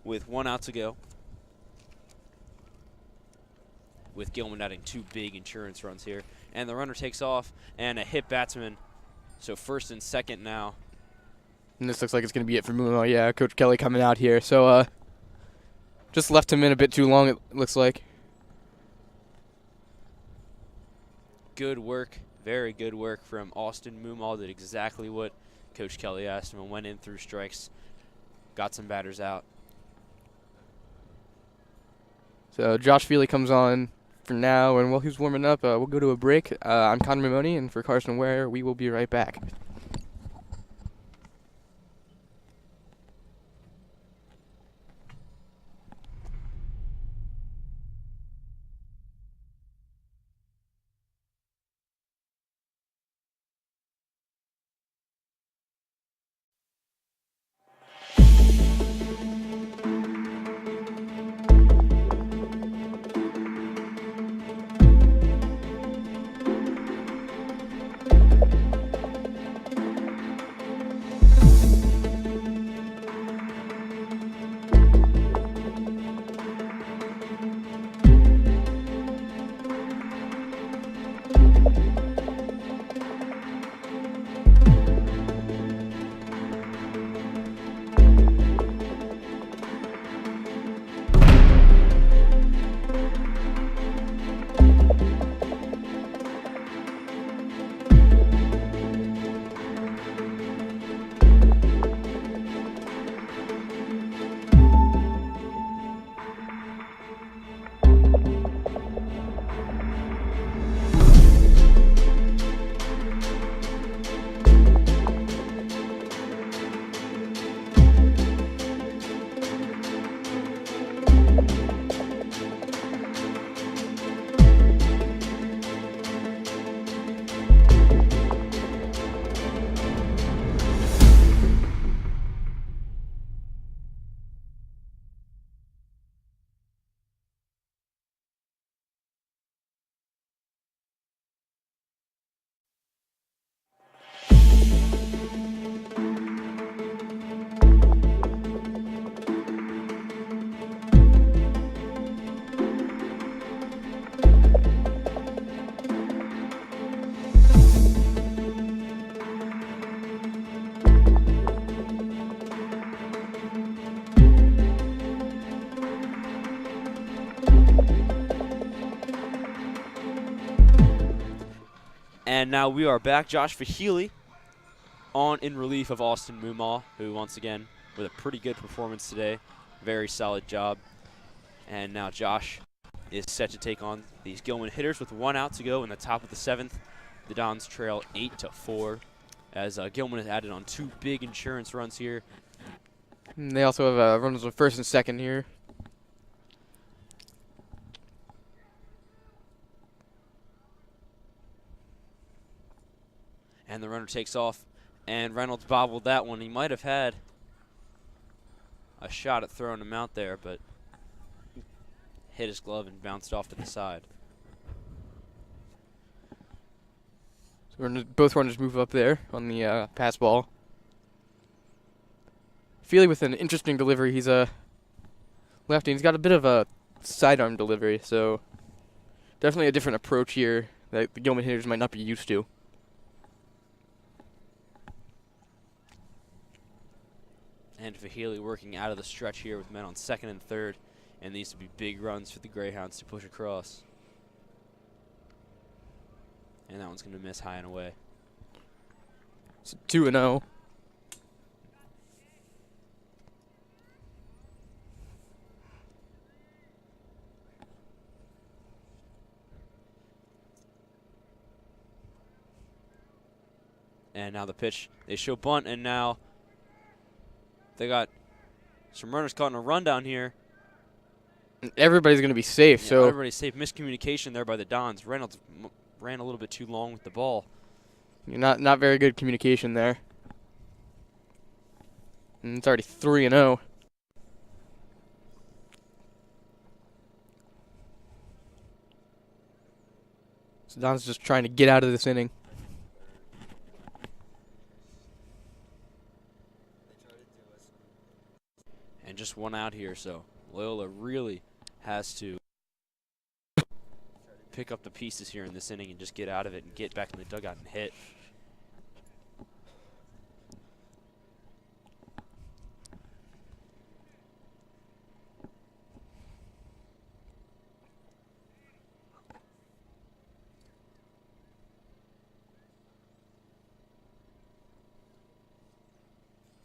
with 1 out to go, with Gilman adding 2 big insurance runs here. And the runner takes off, and a hit batsman. So first and second now. And this looks like it's going to be it for Mumma. Yeah, Coach Kelly coming out here. So just left him in a bit too long, it looks like. Good work, very good work from Austin Mumma. Did exactly what Coach Kelly asked him and went in through strikes. Got some batters out. So Josh Feely comes on for now, and while he's warming up, we'll go to a break. I'm Connor Mamoni, and for Carson Ware, we will be right back. And now we are back. Josh Fahili on in relief of Austin Mumma, who once again with a pretty good performance today. Very solid job. And now Josh is set to take on these Gilman hitters with 1 out to go in the top of the 7th. The Dons trail 8-4 as Gilman has added on 2 big insurance runs here. And they also have runners on first and second here. And the runner takes off, and Reynolds bobbled that one. He might have had a shot at throwing him out there, but hit his glove and bounced off to the side. So both runners move up there on the pass ball. Feely with an interesting delivery. He's a lefty. He's got a bit of a sidearm delivery, so definitely a different approach here that the Gilman hitters might not be used to. And Fahili working out of the stretch here with men on second and third, and these to be big runs for the Greyhounds to push across. And that one's going to miss high and away. It's 2-0. And now the pitch. They show bunt, and now they got some runners caught in a rundown here. Everybody's going to be safe. Yeah, so everybody's safe. Miscommunication there by the Dons. Reynolds ran a little bit too long with the ball. not very good communication there. And it's already 3-0. So Don's just trying to get out of this inning. And just 1 one out here, so Loyola really has to pick up the pieces here in this inning and just get out of it and get back in the dugout and hit.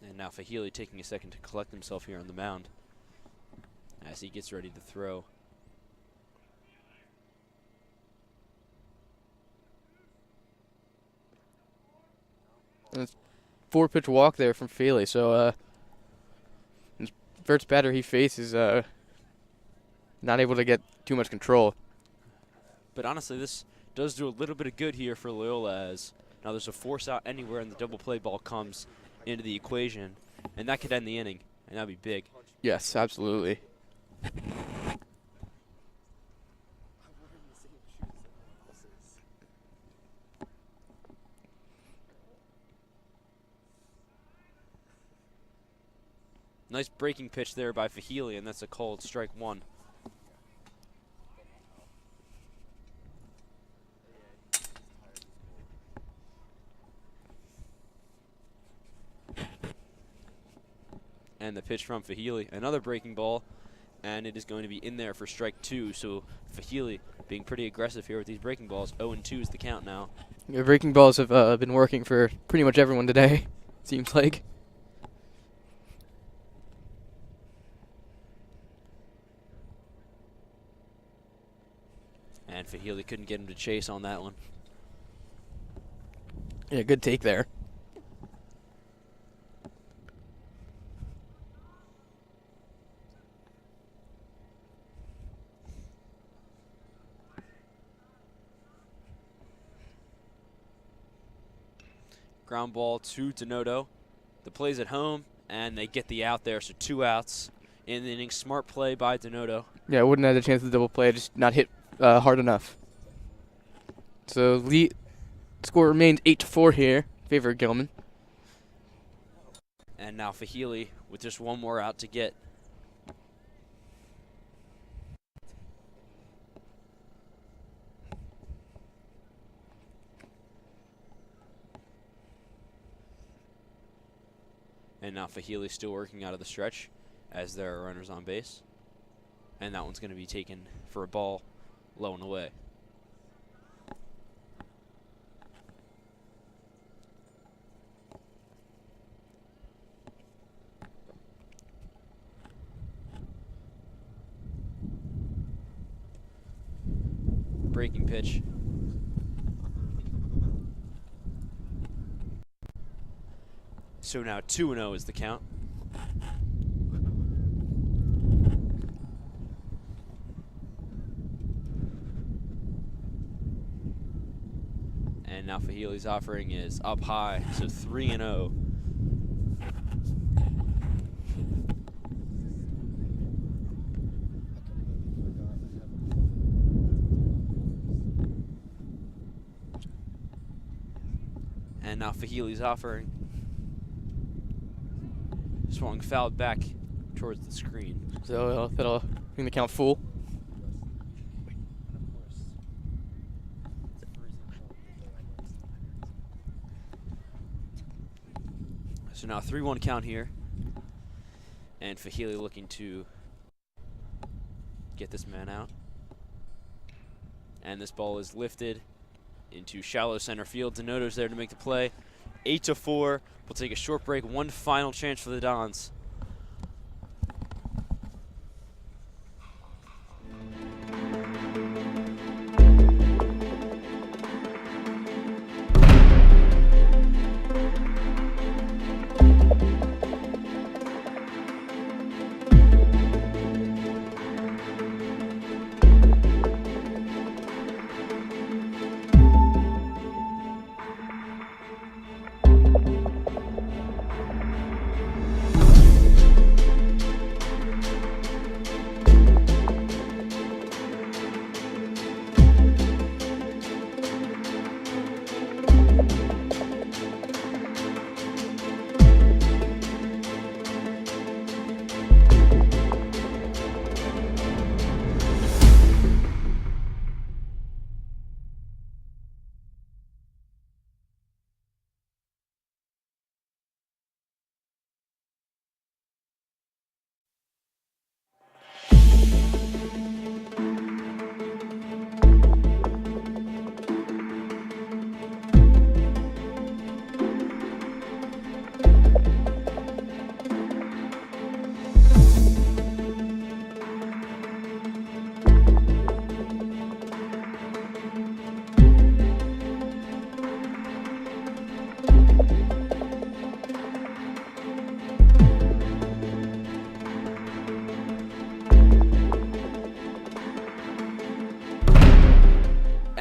And now Fahili taking a second to collect himself here on the mound as he gets ready to throw. And it's 4-pitch walk there from Fahili. So first batter he faces not able to get too much control. But honestly, this does do a little bit of good here for Loyola, as now there's a force out anywhere and the double play ball comes into the equation, and that could end the inning, and that'd be big. Yes, absolutely. Nice breaking pitch there by Fahili, and that's a called strike one. And the pitch from Fahili, another breaking ball, and it is going to be in there for strike two. So Fahili being pretty aggressive here with these breaking balls. 0-2 is the count now. Yeah, breaking balls have been working for pretty much everyone today, seems like. And Fahili couldn't get him to chase on that one. Yeah, good take there. Ground ball to Donato. The play's at home, and they get the out there, so 2 outs in the inning. Smart play by Donato. Yeah, wouldn't have had a chance to double play, just not hit hard enough. So lead score remains 8-4 here, favor Gilman. And now Fahili with just one more out to get. And now Fahili still working out of the stretch as there are runners on base. And that one's going to be taken for a ball low and away. Breaking pitch. So now 2-0 is the count. And now Fahili's offering is up high, so 3-0. And now Fahili's offering. Swung fouled back towards the screen. So that'll bring the count full. So now 3-1 count here. And Fahili looking to get this man out. And this ball is lifted into shallow center field. Donato's there to make the play. 8-4. We'll take a short break. One final chance for the Dons.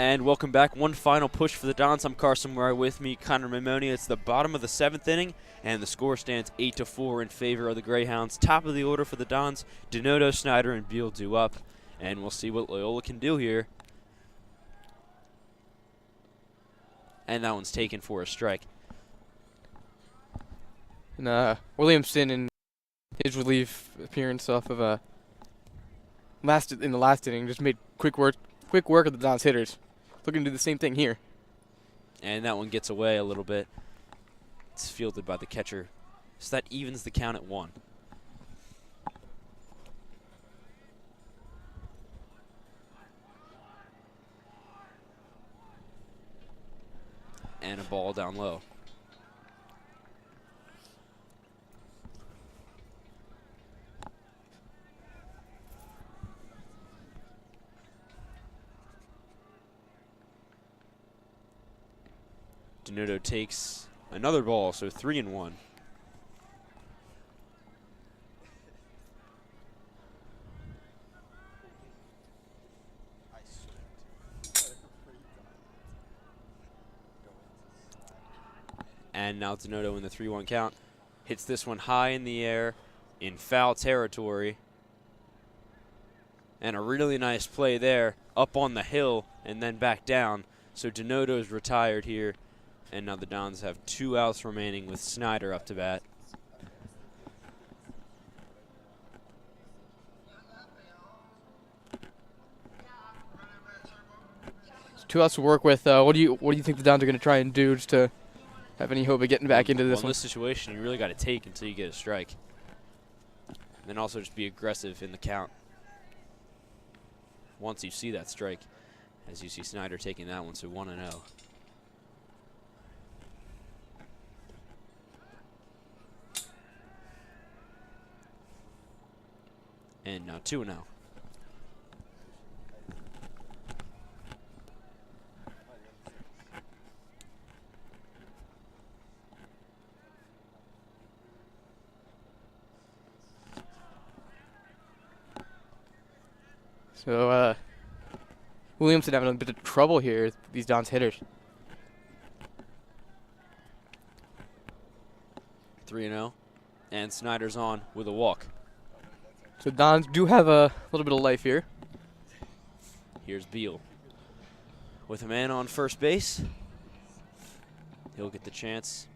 And welcome back. One final push for the Dons. I'm Carson Murray, with me, Connor Mimoni. It's the bottom of the 7th inning, and the score stands 8-4 in favor of the Greyhounds. Top of the order for the Dons, Donato, Snyder, and Beal due up. And we'll see what Loyola can do here. And that one's taken for a strike. And Williamson, in his relief appearance off of in the last inning, just made quick work of the Dons hitters. Looking to do the same thing here. And that one gets away a little bit. It's fielded by the catcher. So that evens the count at 1. And a ball down low. Donato takes another ball, so 3-1. And now Donato in the 3-1 count. Hits this one high in the air in foul territory. And a really nice play there, up on the hill and then back down. So Donato is retired here. And now the Dons have 2 outs remaining with Snyder up to bat. So 2 outs to work with. What do you think the Dons are going to try and do just to have any hope of getting back into this In one? this situation, you really got to take until you get a strike. And then also just be aggressive in the count. Once you see that strike, as you see Snyder taking that one, so 1-0. And now 2-0. So Williamson having a bit of trouble here with these Dons hitters. 3-0. And Snyder's on with a walk. So Dons do have a little bit of life here. Here's Beal. With a man on first base, he'll get the chance.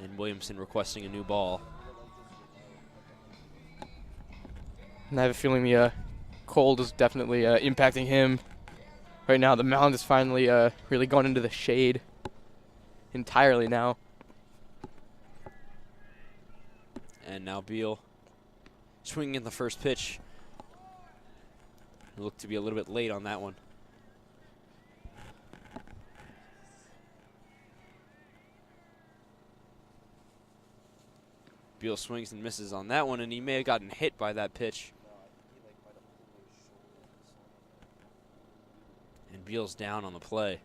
And Williamson requesting a new ball. And I have a feeling the cold is definitely impacting him. Right now, the mound is finally really gone into the shade entirely now. And now Beal swinging in the first pitch. Looked to be a little bit late on that one. Beal swings and misses on that one, and he may have gotten hit by that pitch. And Beal's down on the play.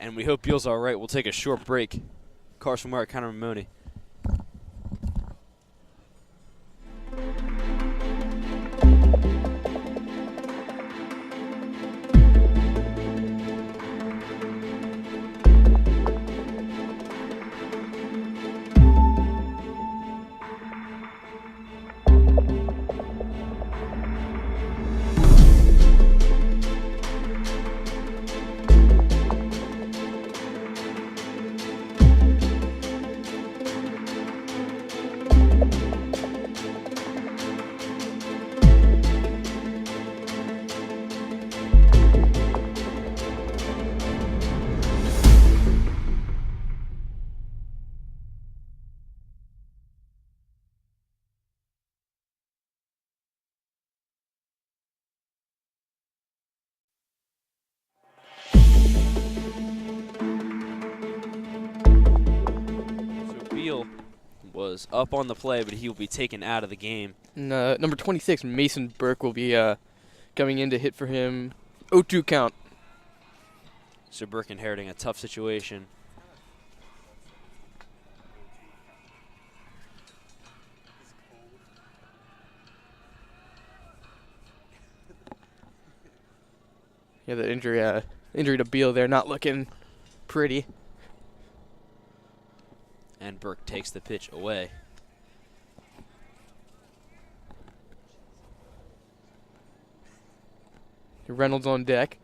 And we hope Beal's all right. We'll take a short break. Carson Ware, Connor Mimoni. Was up on the play, but he will be taken out of the game. And, number 26, Mason Burke, will be coming in to hit for him. 0-2 count. So Burke inheriting a tough situation. Yeah, the injury to Beal there, not looking pretty. And Burke takes the pitch away. Reynolds on deck.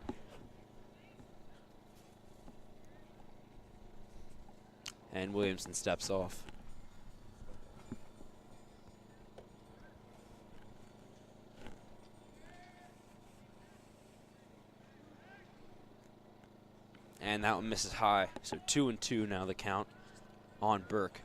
And Williamson steps off. And that one misses high. So 2-2 now the count on Burke.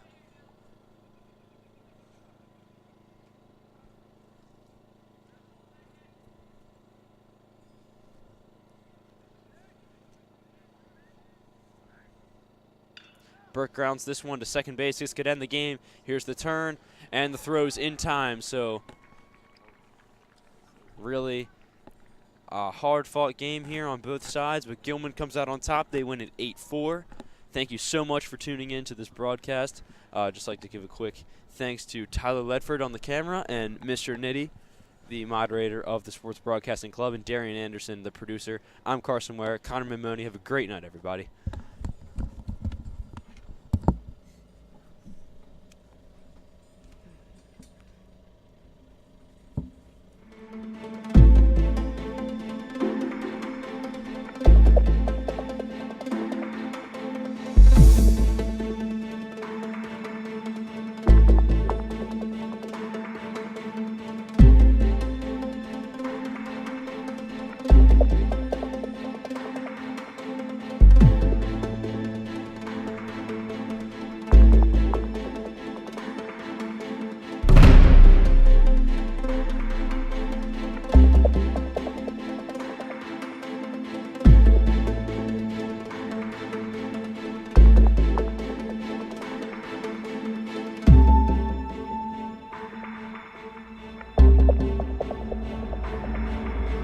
Burke grounds this one to second base. This could end the game. Here's the turn, and the throw's in time. So really a hard-fought game here on both sides, but Gilman comes out on top. They win it 8-4. Thank you so much for tuning in to this broadcast. Just like to give a quick thanks to Tyler Ledford on the camera and Mr. Nitty, the moderator of the Sports Broadcasting Club, and Darian Anderson, the producer. I'm Carson Ware. Connor Mimoni. Have a great night, everybody.